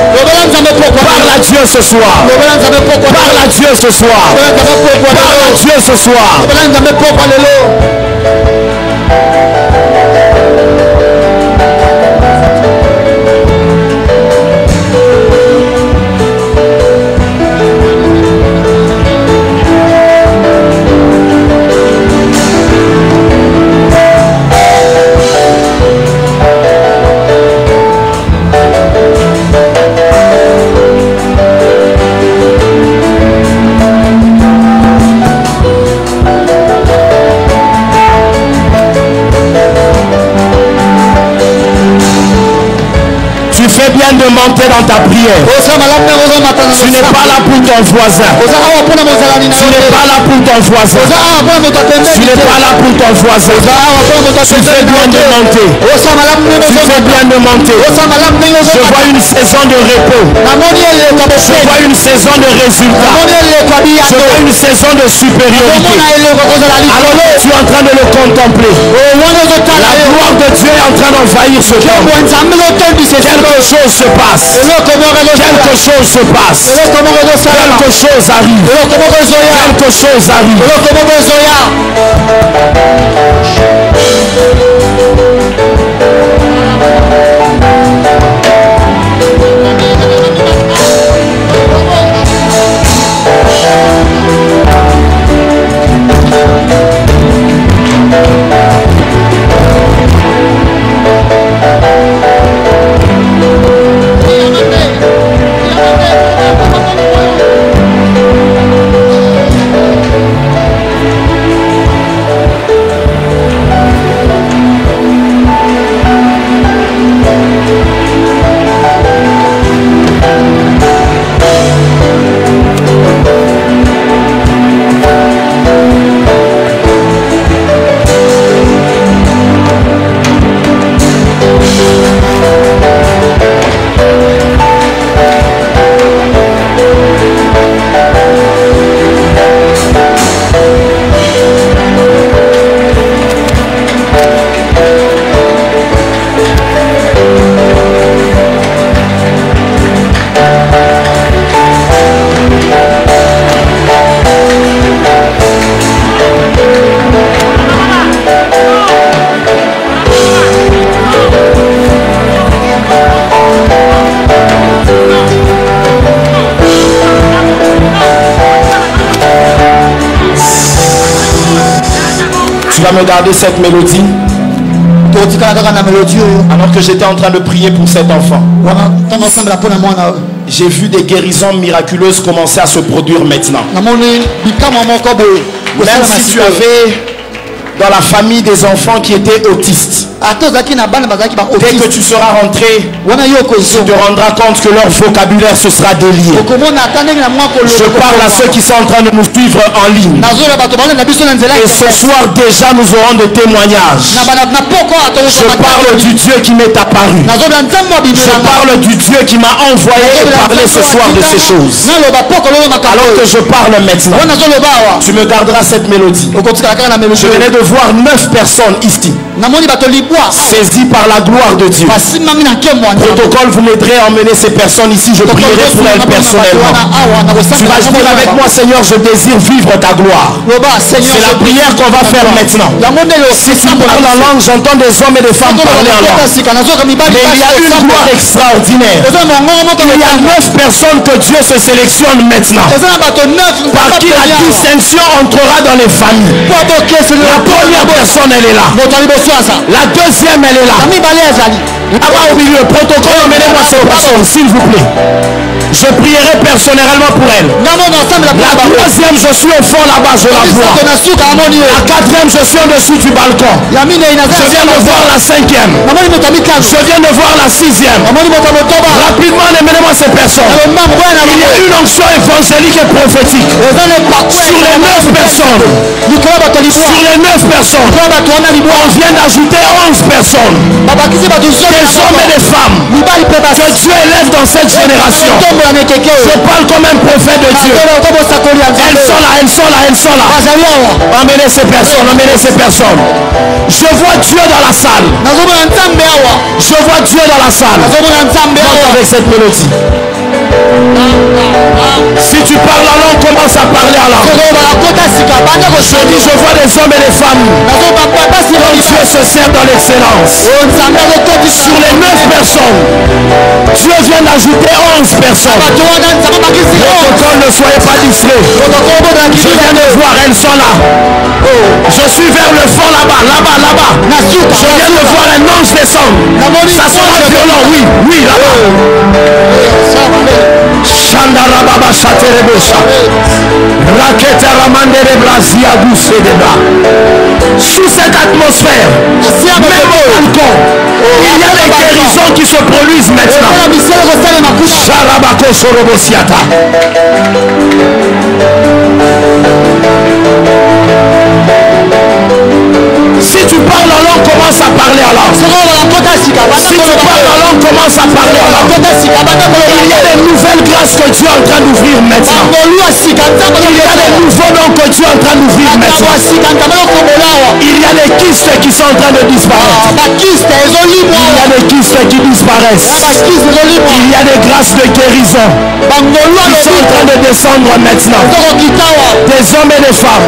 Parle à Dieu ce soir. Parle à Dieu ce soir. Parle à Dieu ce soir. Bien de monter dans ta prière. Tu n'es pas là pour ton voisin. Tu n'es pas là pour ton voisin. Tu n'es pas là pour ton voisin. Tu fais bien de monter. Tu fais bien de monter. Je vois une saison de repos. Je vois une saison de résultats. Je vois une saison de supériorité. Alors là, tu es en train de le contempler. La gloire de Dieu est en train d'envahir ce camp. Quelque chose se passe. Quelque chose se passe. Quelque chose arrive. Quelque chose arrive. Me garder cette mélodie alors que j'étais en train de prier pour cet enfant. J'ai vu des guérisons miraculeuses commencer à se produire maintenant. Même si tu avais dans la famille des enfants qui étaient autistes, dès que tu seras rentré, tu te rendras compte que leur vocabulaire se sera délié. Je parle à ceux qui sont en train de nous suivre en ligne. Et ce soir déjà nous aurons des témoignages. Je parle du Dieu qui m'est apparu. Je parle du Dieu qui m'a envoyé et parlé ce soir de ces choses. Alors que je parle maintenant, tu me garderas cette mélodie. Je venais de voir 9 personnes ici. Saisi par la gloire de Dieu. Protocole, vous m'aiderez à emmener ces personnes ici. Je prierai pour elles personnellement. Tu vas dire avec moi, Seigneur, je désire vivre ta gloire. C'est la prière qu'on va faire maintenant. Si tu parles en langue, j'entends des hommes et des femmes parler en langue. Mais il y a une gloire extraordinaire. Il y a 9 personnes que Dieu se sélectionne maintenant, par qui la distinction entrera dans les familles. La première personne, elle est là. La deuxième, elle est là. Là-bas au milieu, protocole, emmenez-moi cette personne, s'il vous plaît. Je prierai personnellement pour elle. La troisième, je suis au fond là-bas, je la vois. La quatrième, je suis en dessous du balcon. Je viens de voir la cinquième. Je viens de voir la sixième. Rapidement, emmenez-moi ces personnes. Il y a une onction évangélique et prophétique sur les 9 personnes. Sur les 9 personnes, on vient d'ajouter 11 personnes. Des hommes et des femmes que Dieu élève dans cette génération. Je parle comme un prophète de Dieu. Elles sont là, elles sont là, elles sont là. Emmenez ces personnes, emmenez ces personnes. Je vois Dieu dans la salle. Je vois Dieu dans la salle. Monte avec cette mélodie. Si tu parles en langue, commence à parler en langue. Je dis, je vois des hommes et des femmes dont Dieu se sert dans l'excellence. Sur les 9 personnes, Dieu vient d'ajouter 11 personnes. Protocole, ne soyez pas distrait. Je viens de voir, elles sont là. Je suis vers le fond là-bas, là-bas, là-bas. Je viens de voir un ange descendre. Ça sera violent, oui, oui, là-bas. Shandarababa Chaterebosha Raketa Ramandere Brazia Doucedeba. Sous cette atmosphère, même au balcon, il y a des guérisons qui se produisent maintenant. Sharabako Sorobosiata. Si tu parles en langue, commence à parler en langue. Si tu parles en langue, commence à parler en langue. Il y a des nouvelles grâces que Dieu est en train d'ouvrir maintenant. Il y a des nouveaux noms que Dieu est en train d'ouvrir maintenant. Il y a des kystes qui sont en train de disparaître. Il y a des kystes qui disparaissent. Il y a des grâces de guérison qui sont en train de descendre maintenant. Des hommes et des femmes.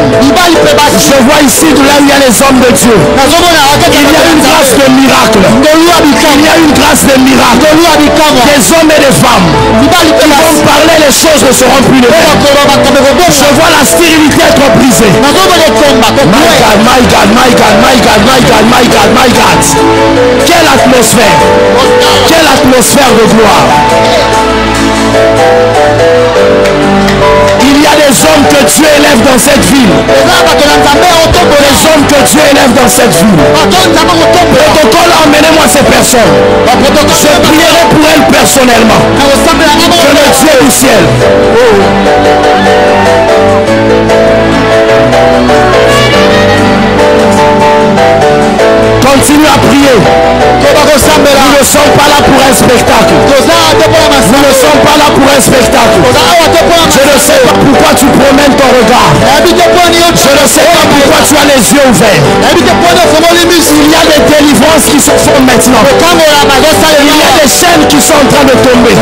Je vois ici de là où il y a les hommes de Dieu. Il y a une grâce de miracle. Il y a une grâce de miracle. Des hommes et des femmes qui vont parler, les choses ne seront plus les mêmes. Je vois la stérilité être brisée. My God, my God, my God, my God, my God, my God, my God. Quelle atmosphère. Quelle atmosphère de gloire. Il y a des hommes que Dieu élève dans cette ville. Des hommes que Dieu élève dans cette ville. Protocole, emmenez-moi ces personnes. Je prierai pour elles personnellement. Que le Dieu du ciel. Continue à prier. Nous ne sommes pas là pour un spectacle. Nous ne sommes pas là pour un spectacle. Je ne sais pas pourquoi tu promènes ton regard. Je ne sais pas pourquoi tu as les yeux ouverts. Il y a des délivrances qui se font maintenant. Il y a des chaînes qui sont en train de tomber.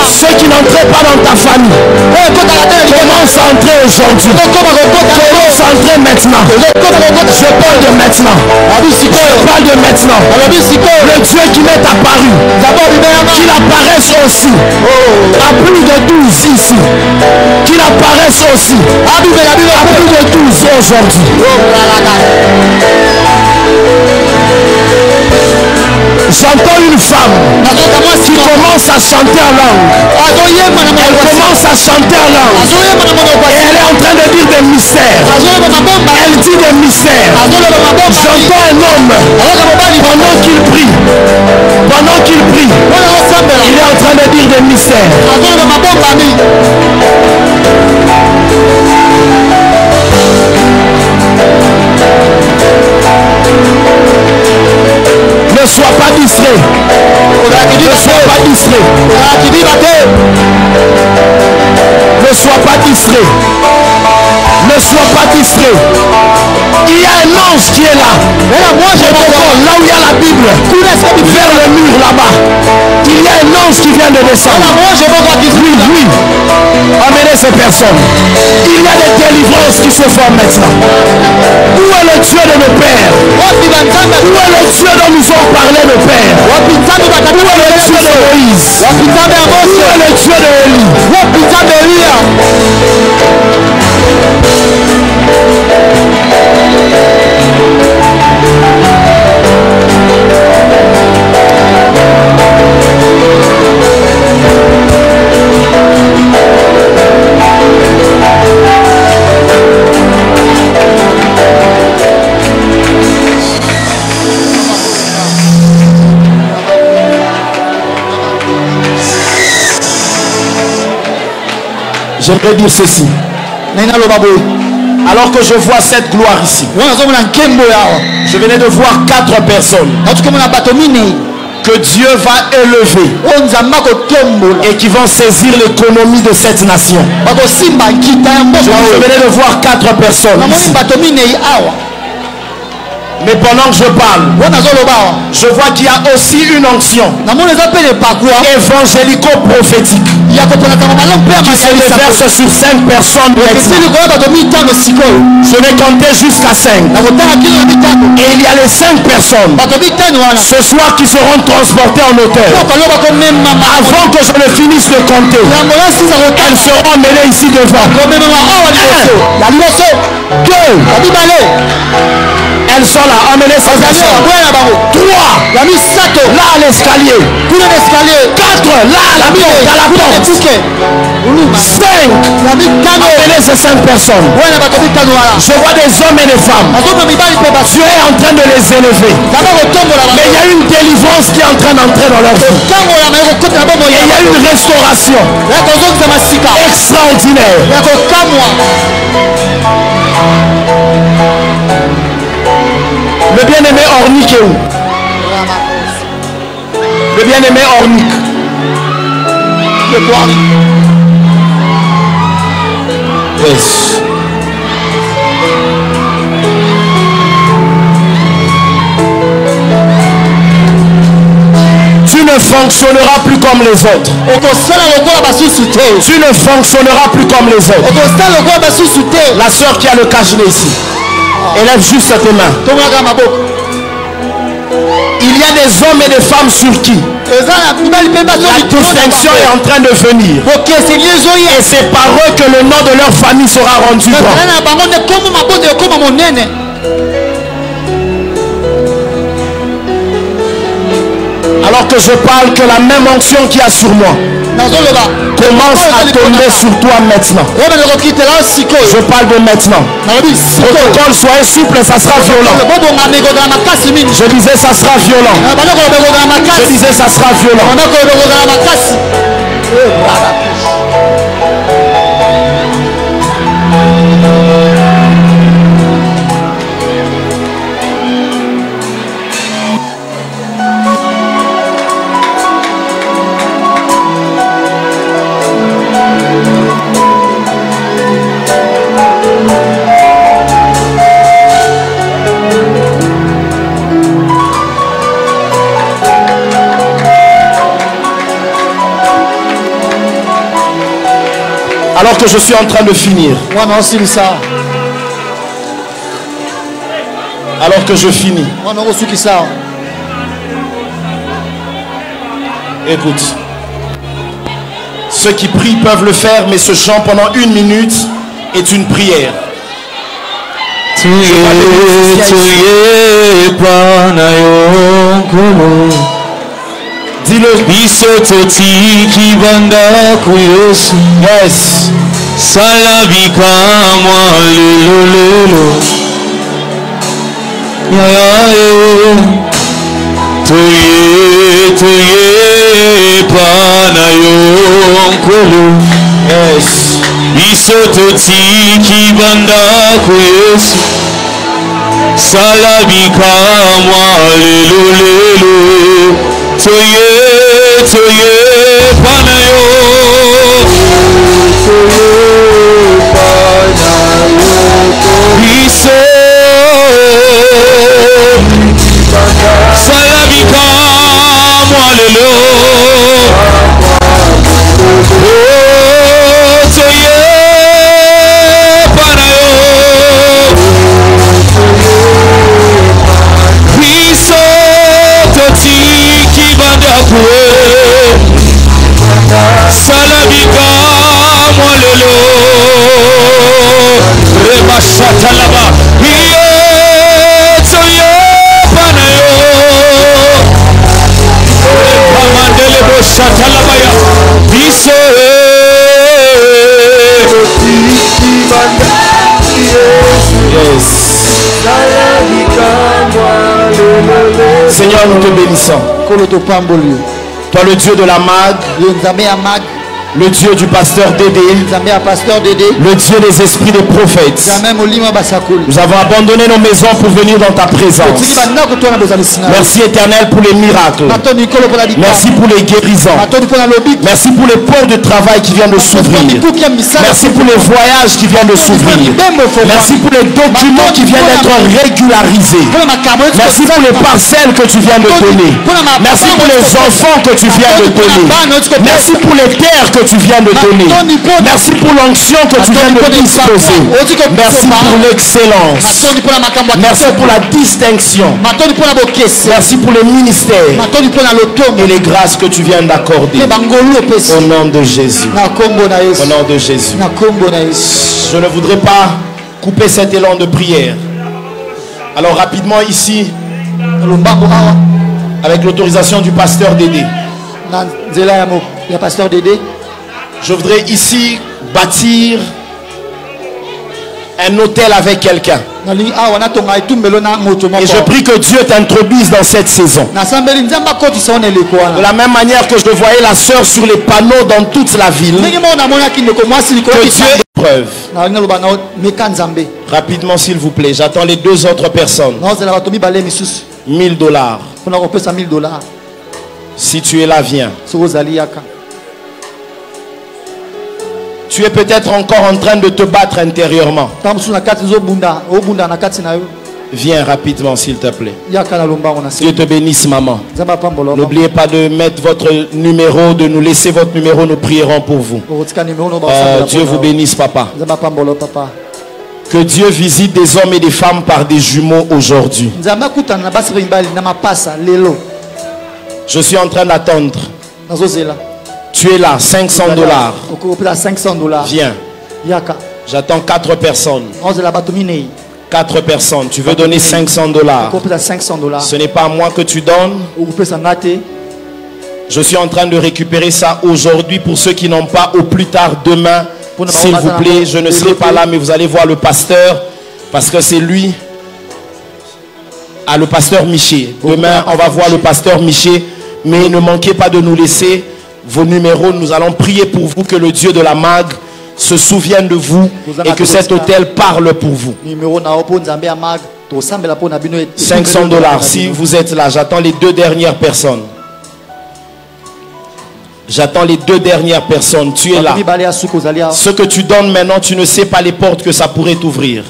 Ceux qui n'entraient pas dans ta famille commencent à entrer aujourd'hui. Commence à entrer maintenant. Je parle de maintenant. Je parle de maintenant. Le Dieu qui m'est apparu, qu'il apparaisse aussi à plus de 12 ici, qu'il apparaisse aussi à plus de 12 aujourd'hui. J'entends une femme qui commence à chanter en langue. Elle commence à chanter en langue. Et elle est en train de dire des mystères. Elle dit des mystères. J'entends un homme pendant qu'il prie. Pendant qu'il prie, il est en train de dire des mystères. Ne sois pas distrait. Ne sois pas distrait. Ne sois pas distrait. Ne Ne sois pas distrait. Il y a un ange qui est là. Moi, je comprends. Là où il y a la Bible, vers le mur là-bas, il y a un ange qui vient de descendre. Oui, oui. Amenez ces personnes. Il y a des délivrances qui se font maintenant. Où est le Dieu de nos pères? Où est le Dieu dont nous ont parlé nos pères? Où est le Dieu de Moïse? Où est le Dieu de Élie? J'aimerais dire ceci. Alors que je vois cette gloire ici, je venais de voir 4 personnes que Dieu va élever et qui vont saisir l'économie de cette nation. Je venais de voir 4 personnes ici. Mais pendant que je parle, je vois qu'il y a aussi une onction évangélico-prophétique qui se déverse sur 5 personnes. Je vais compter jusqu'à 5. Et il y a les 5 personnes ce soir qui seront transportées en hauteur. Avant que je ne finisse de compter, elles seront emmenées ici devant. 2. Elles sont là, emmenez ces personnes. 3, là à l'escalier. 4, là à la porte. 5, emmenez ces 5 personnes. Je vois des hommes et des femmes. Dieu est en train de les élever. Mais il y a une délivrance qui est en train d'entrer dans leur vie. Et il y a une restauration extraordinaire. Le bien-aimé Ornick est où? Le bien-aimé Ornick. Yes. Tu ne fonctionneras plus comme les autres. Tu ne fonctionneras plus comme les autres. La sœur qui a le cache-nez ici, élève juste tes mains. Il y a des hommes et des femmes sur qui la distinction est en train de venir. Et c'est par eux que le nom de leur famille sera rendu grand. Alors que je parle, que la même onction qu'il y a sur moi commence à tomber sur toi maintenant. Je parle de maintenant. Protocole, soyez souple, ça sera violent. Je disais ça sera violent. Je disais ça sera violent. Alors que je suis en train de finir. Alors que je finis. Écoute. Ceux qui prient peuvent le faire, mais ce chant pendant 1 minute est une prière. Dis-le. Yes. Salavika moi lelo lelo. Ya ya toye panayo kolo. Yes. Isototi kibanda kuyesu. Salavika moi lelo lelo. Toye panayo. Seigneur, nous te bénissons. Toi, le Dieu de la Mag, le Dieu du pasteur Dédé, le Dieu des esprits des prophètes. Nous avons abandonné nos maisons pour venir dans ta présence. Merci éternel pour les miracles. Merci pour les guérisons. Merci pour les portes de travail qui viennent de s'ouvrir. Merci pour les voyages qui viennent de s'ouvrir. Merci pour les documents qui viennent d'être régularisés. Merci pour les parcelles que tu viens de donner. Merci pour les enfants que tu viens de donner. Merci pour les terres que tu viens de donner. Merci pour l'onction que tu viens de disposer. Merci pour l'excellence. Merci pour la distinction. Merci pour les ministères et les grâces que tu viens d'accorder. Au nom de Jésus. Au nom de Jésus. Je ne voudrais pas couper cet élan de prière. Alors rapidement ici, avec l'autorisation du pasteur Dédé, je voudrais ici bâtir un hôtel avec quelqu'un. Et je prie que Dieu t'introduise dans cette saison. De la même manière que je voyais la sœur sur les panneaux dans toute la ville, que Dieu est preuve. Rapidement s'il vous plaît, j'attends les deux autres personnes. $1000. Si tu es là, viens. Tu es peut-être encore en train de te battre intérieurement. Viens rapidement s'il te plaît. Dieu te bénisse maman. N'oubliez pas de mettre votre numéro, de nous laisser votre numéro, nous prierons pour vous. Dieu vous bénisse papa. Que Dieu visite des hommes et des femmes par des jumeaux aujourd'hui. Je suis en train d'attendre. Tu es là, $500. Viens. J'attends 4 personnes. 4 personnes. Tu veux donner $500. Ce n'est pas à moi que tu donnes. Je suis en train de récupérer ça aujourd'hui pour ceux qui n'ont pas, au plus tard demain. S'il vous plaît, je ne serai pas là, mais vous allez voir le pasteur parce que c'est lui. Ah, le pasteur Miché. Demain, on va voir le pasteur Miché. Mais ne manquez pas de nous laisser vos numéros. Nous allons prier pour vous, que le Dieu de la Mag se souvienne de vous et que cet hôtel parle pour vous. $500. Si vous êtes là, j'attends les 2 dernières personnes. J'attends les 2 dernières personnes. Tu es là. Ce que tu donnes maintenant, tu ne sais pas les portes que ça pourrait t'ouvrir.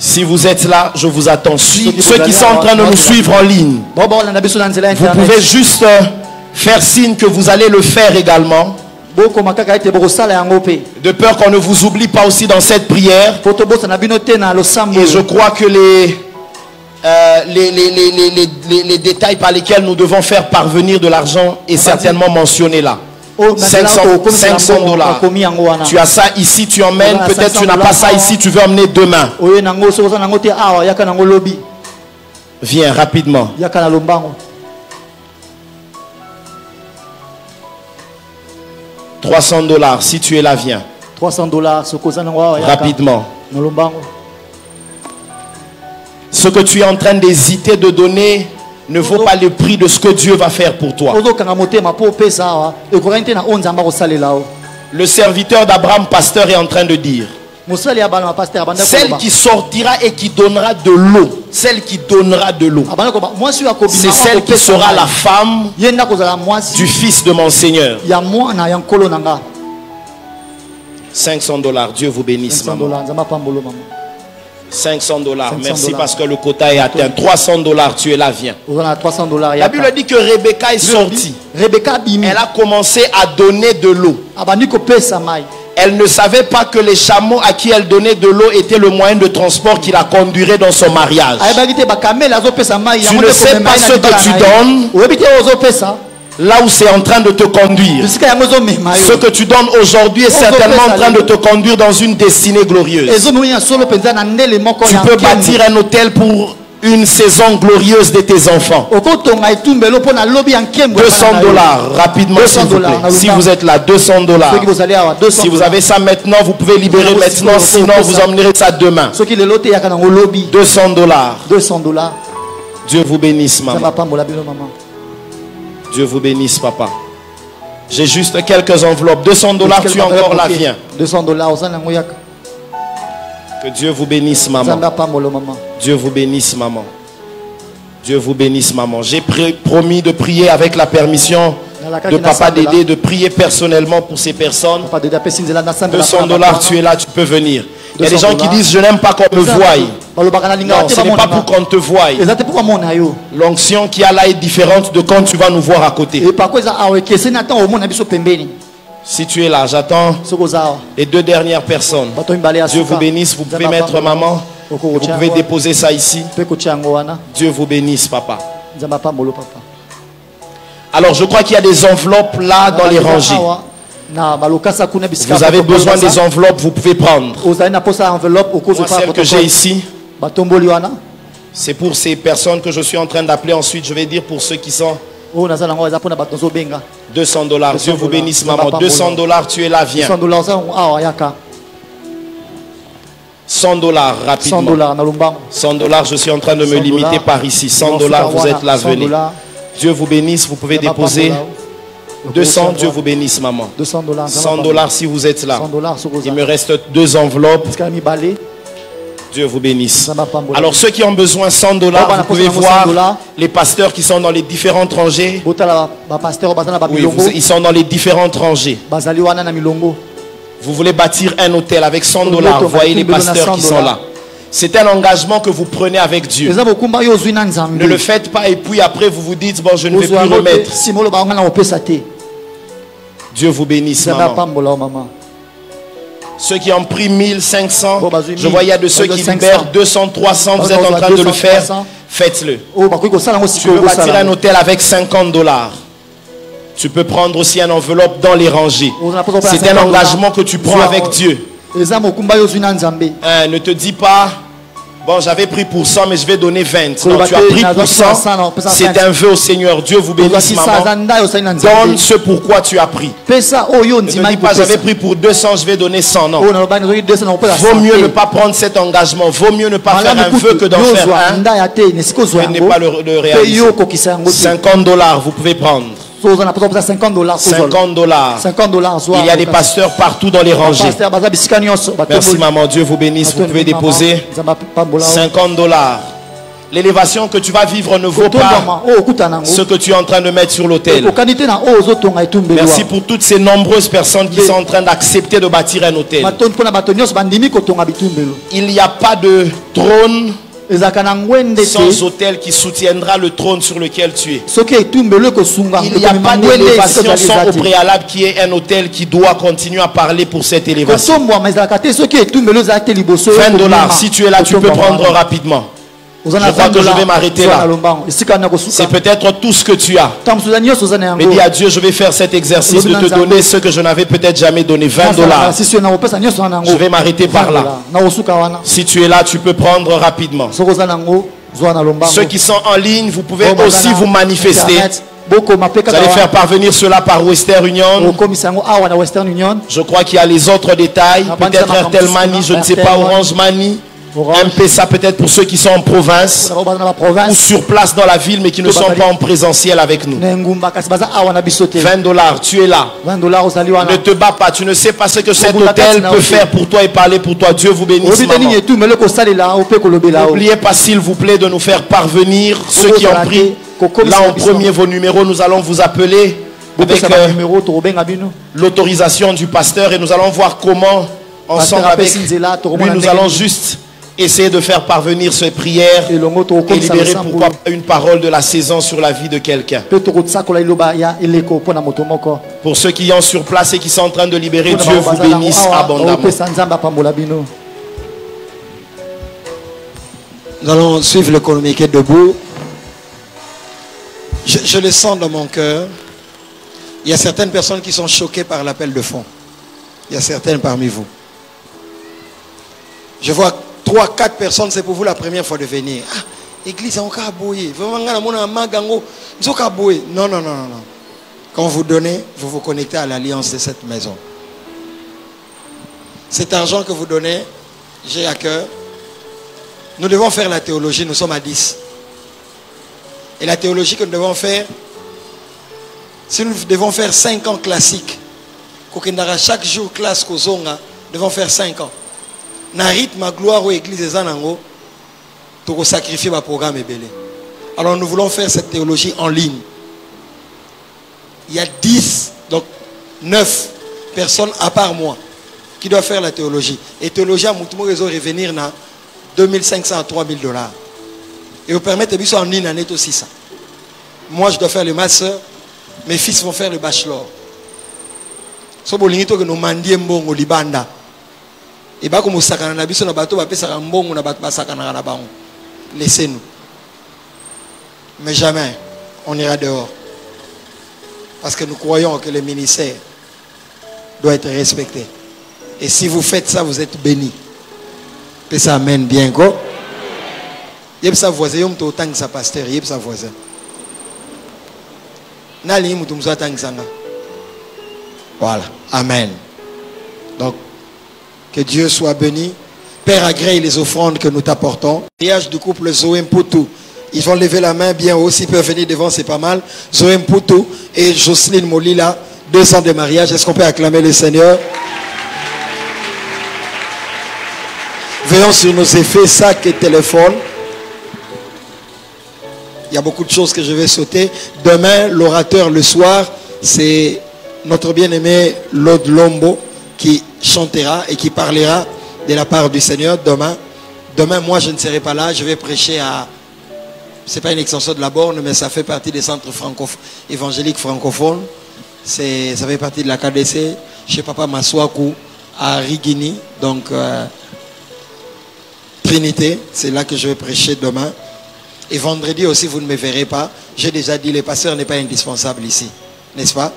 Si vous êtes là, je vous attends. Ceux qui sont en train de nous suivre en ligne, vous pouvez juste faire signe que vous allez le faire également. De peur qu'on ne vous oublie pas aussi dans cette prière. Et je crois que les détails par lesquels nous devons faire parvenir de l'argent est certainement mentionné là. $500. Tu as ça ici, tu emmènes. Peut-être tu n'as pas ça ici, tu veux emmener demain. Viens rapidement. $300. Si tu es là, viens. Rapidement. Ce que tu es en train d'hésiter de donner ne vaut pas le prix de ce que Dieu va faire pour toi. Le serviteur d'Abraham, pasteur, est en train de dire: celle qui sortira et qui donnera de l'eau, celle qui donnera de l'eau, c'est celle qui sera la femme du fils de mon Seigneur. $500. Dieu vous bénisse, maman. $500. Merci parce que le quota est atteint. $300. Tu es là, viens. La Bible dit que Rebecca est sortie. Elle a commencé à donner de l'eau. Elle ne savait pas que les chameaux à qui elle donnait de l'eau étaient le moyen de transport qui la conduirait dans son mariage. Tu ne sais pas ce que tu donnes là où c'est en train de te conduire. Ce que tu donnes aujourd'hui est certainement en train de te conduire dans une destinée glorieuse. Tu peux bâtir un hôtel pour une saison glorieuse de tes enfants. 200 dollars, rapidement s'il vous plaît. Si vous êtes là, 200 dollars. Si vous avez ça maintenant, vous pouvez libérer maintenant, sinon vous emmenerez ça demain. 200 dollars. 200 dollars. Dieu vous bénisse, maman. Dieu vous bénisse, papa. J'ai juste quelques enveloppes. 200 dollars, tu es encore là, viens. 200 dollars. Que Dieu vous bénisse, maman. Dieu vous bénisse, maman. Dieu vous bénisse, maman. J'ai promis de prier avec la permission de Papa Dédé, de prier personnellement pour ces personnes. 200 dollars, tu es là, tu peux venir. Il y a des gens qui disent, je n'aime pas qu'on me voie. Non, ce n'est pas pour qu'on te voie. L'onction qui a là est différente de quand tu vas nous voir à côté. Si tu es là, j'attends les deux dernières personnes. Dieu vous bénisse, vous pouvez mettre maman. Et vous pouvez déposer ça ici. Dieu vous bénisse, papa. Alors je crois qu'il y a des enveloppes là dans les rangées. Vous avez besoin des enveloppes, vous pouvez prendre. Moi, celle que j'ai ici, c'est pour ces personnes que je suis en train d'appeler. Ensuite, je vais dire pour ceux qui sont 200 dollars. Dieu vous bénisse, maman. 200 dollars, tu es là, viens. 100 dollars, rapidement. 100 dollars, je suis en train de me limiter par ici. 100 dollars, vous êtes là, venez. Dieu vous bénisse, vous pouvez déposer. 200, Dieu vous bénisse, maman. 100 dollars si vous êtes là. Il me reste 2 enveloppes. Dieu vous bénisse. Alors ceux qui ont besoin 100 dollars, vous pouvez voir les pasteurs qui sont dans les différentes rangées. Oui, ils sont dans les différentes rangées. Vous voulez bâtir un hôtel avec 100 dollars. Vous voyez les pasteurs qui sont là. C'est un engagement que vous prenez avec Dieu. Ne le faites pas et puis après vous vous dites, bon, je ne vais plus remettre. Dieu vous bénisse, maman. Ceux qui ont pris 1500, je vois il y a de ceux qui libèrent 200, 300, vous êtes en train de le faire, faites-le. Tu veux bâtir un hôtel avec 50 dollars. Tu peux prendre aussi une enveloppe dans les rangées. C'est un engagement que tu prends avec Dieu. Ne te dis pas, bon, j'avais pris pour 100, mais je vais donner 20. Non, tu as pris pour 100. C'est un vœu au Seigneur. Dieu vous bénisse, maman. Donne ce pourquoi tu as pris. Ne te dis pas, j'avais pris pour 200, je vais donner 100. Non. Vaut mieux ne pas prendre cet engagement. Vaut mieux ne pas faire un vœu que d'en faire un. Et ne pas le réaliser. 50 dollars, vous pouvez prendre. 50 dollars. Il y a des pasteurs partout dans les rangées. Merci maman, Dieu vous bénisse. Vous pouvez déposer 50 dollars. L'élévation que tu vas vivre ne vaut pas ce que tu es en train de mettre sur l'autel. Merci pour toutes ces nombreuses personnes qui sont en train d'accepter de bâtir un autel. Il n'y a pas de trône sans autel qui soutiendra le trône sur lequel tu es. Il n'y a pas d'élévation sans au préalable qui est un autel qui doit continuer à parler pour cette élévation. 20 dollars, si tu es là, tu peux prendre rapidement. Je crois que je vais m'arrêter là. C'est peut-être tout ce que tu as. Mais dis à Dieu, je vais faire cet exercice de te donner ce que je n'avais peut-être jamais donné. 20 dollars. Je vais m'arrêter par là. Si tu es là, tu peux prendre rapidement. Ceux qui sont en ligne, vous pouvez aussi vous manifester. Vous allez faire parvenir cela par Western Union. Je crois qu'il y a les autres détails. Peut-être Airtel Money, je ne sais pas, Orange Money. M-Pesa peut-être pour ceux qui sont en province ou sur place dans la ville mais qui ne sont pas en présentiel avec nous. 20 dollars, tu es là. Ne te bats pas, tu ne sais pas ce que cet hôtel peut faire pour toi et parler pour toi. Dieu vous bénisse, maman. N'oubliez pas s'il vous plaît de nous faire parvenir ceux qui ont pris. Là en premier vos numéros, nous allons vous appeler avec l'autorisation du pasteur et nous allons voir comment ensemble avec lui nous allons juste essayer de faire parvenir ces prières et libérer pourquoi une parole de la saison sur la vie de quelqu'un. Pour ceux qui sont sur place et qui sont en train de libérer, Dieu vous bénisse abondamment. Nous allons suivre le communiqué debout. Je le sens dans mon cœur. Il y a certaines personnes qui sont choquées par l'appel de fonds. Il y a certaines parmi vous. Je vois 3, 4 personnes, c'est pour vous la première fois de venir. Ah, Église, on a boyé. Vraiment, non, non, non, non. Quand vous donnez, vous vous connectez à l'alliance de cette maison. Cet argent que vous donnez, j'ai à cœur. Nous devons faire la théologie, nous sommes à 10. Et la théologie que nous devons faire, si nous devons faire 5 ans classiques, chaque jour classe Kozonga, nous devons faire 5 ans. Na rythme à gloire aux églises des Anango, pour sacrifier ma programme et belé. Alors nous voulons faire cette théologie en ligne. Il y a 10, donc 9 personnes à part moi qui doivent faire la théologie. Et théologie à Moutoumou réseau revenir na 2500 à 3000 $. Et vous permettez de en une année aussi ça. Moi je dois faire le master, mes fils vont faire le bachelor. So bolingito que nous mandie mbongo libanda. Et ba comme sakana na biso na bato ba pesa mbongo na bato ba sakana na bango. Laissez-nous. Mais jamais on ira dehors. Parce que nous croyons que le ministère doit être respecté. Et si vous faites ça, vous êtes bénis. Et ça amène bien quoi. Yep sa voisin, yom to autant que sa pasteur, yep sa voisin. Nali mutumzo autant que ça. Voilà. Amen. Donc, que Dieu soit béni. Père, agrée les offrandes que nous t'apportons. Mariage du couple Zoé Mpoutou. Ils vont lever la main bien haut. S'ils peuvent venir devant, c'est pas mal. Zoé Mpoutou et Jocelyne Molila. 2 ans de mariage. Est-ce qu'on peut acclamer le Seigneur? Veillons sur nos effets, sacs et téléphones. Il y a beaucoup de choses que je vais sauter. Demain, l'orateur le soir, c'est notre bien-aimé Lord Lombo qui chantera et qui parlera de la part du Seigneur demain. Demain, moi, je ne serai pas là. Je vais prêcher à... C'est pas une extension de la borne, mais ça fait partie des centres évangéliques francophones. Ça fait partie de la KDC, chez Papa Maswaku, à Rigini. Donc, Trinité, c'est là que je vais prêcher demain. Et vendredi aussi, vous ne me verrez pas. J'ai déjà dit, le pasteur n'est pas indispensable ici. N'est-ce pas?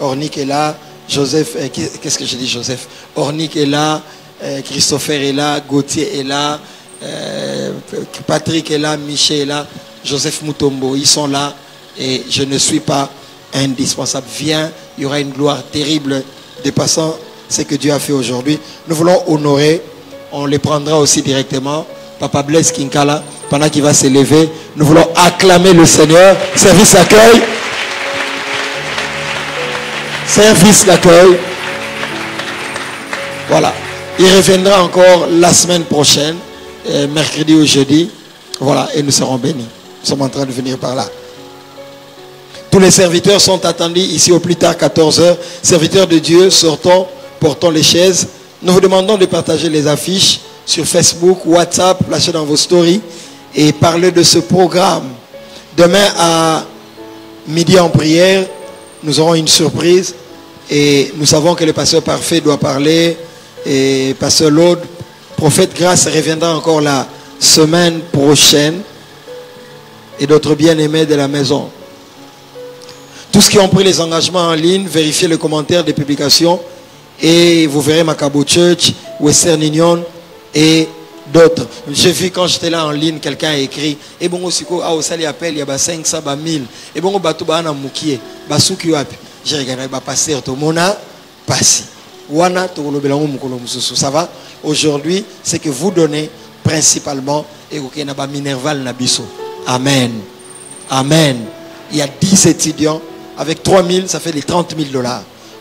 Ornick est là, Joseph, qu'est-ce que je dis Joseph? Ornick est là, Christopher est là, Gauthier est là, Patrick est là, Michel est là, Joseph Mutombo, ils sont là et je ne suis pas indispensable. Viens, il y aura une gloire terrible dépassant ce que Dieu a fait aujourd'hui. Nous voulons honorer, on les prendra aussi directement. Papa Blaise Kinkala, pendant qu'il va s'élever, nous voulons acclamer le Seigneur. Service d'accueil. Service d'accueil. Voilà. Il reviendra encore la semaine prochaine, mercredi ou jeudi. Voilà, et nous serons bénis. Nous sommes en train de venir par là. Tous les serviteurs sont attendus ici au plus tard 14h. Serviteurs de Dieu, sortons, portons les chaises. Nous vous demandons de partager les affiches sur Facebook, WhatsApp, lâchez dans vos stories et parlez de ce programme. Demain à midi en prière, nous aurons une surprise et nous savons que le pasteur parfait doit parler et pasteur Lode, prophète Grâce reviendra encore la semaine prochaine et d'autres bien-aimés de la maison. Tous ceux qui ont pris les engagements en ligne, vérifiez les commentaires des publications et vous verrez Macabo Church, Western Union et d'autres. J'ai vu quand j'étais là en ligne, quelqu'un a écrit et bon aussi au sali appel il y a 500 1000 et bon bato ba na mukie basuki wapi. J'ai regardé ba pasteur to mona passi. Wana to lobelango mukolo mususu. Ça va? Aujourd'hui, c'est que vous donnez principalement et que na ba minerval na biso. Amen. Amen. Il y a 10 étudiants avec 3000, ça fait les 30 000 $.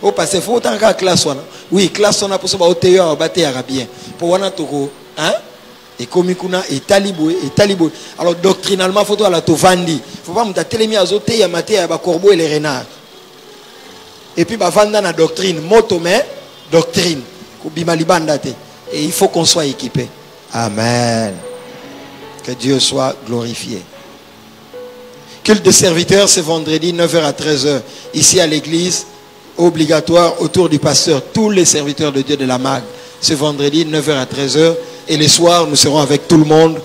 Au passé, il faut autant qu'à classe. Oui, classe on a pour ça au TE à battre arabien. Pour wana toko, hein? Et komikuna et taliboué et taliboué. Alors doctrinalement, faut toi la tovandi. Faut pas me télémi à zoté ya maté ya ba corbeau et les renards. Et puis ba vanda na doctrine, moto mais doctrine. Ko bimalibanda te. Et il faut qu'on soit équipé. Amen. Que Dieu soit glorifié. Culte de serviteurs, c'est vendredi 9h à 13h. Ici à l'église, obligatoire autour du pasteur. Tous les serviteurs de Dieu de la MAG. Ce vendredi 9h à 13h. Et les soirs, nous serons avec tout le monde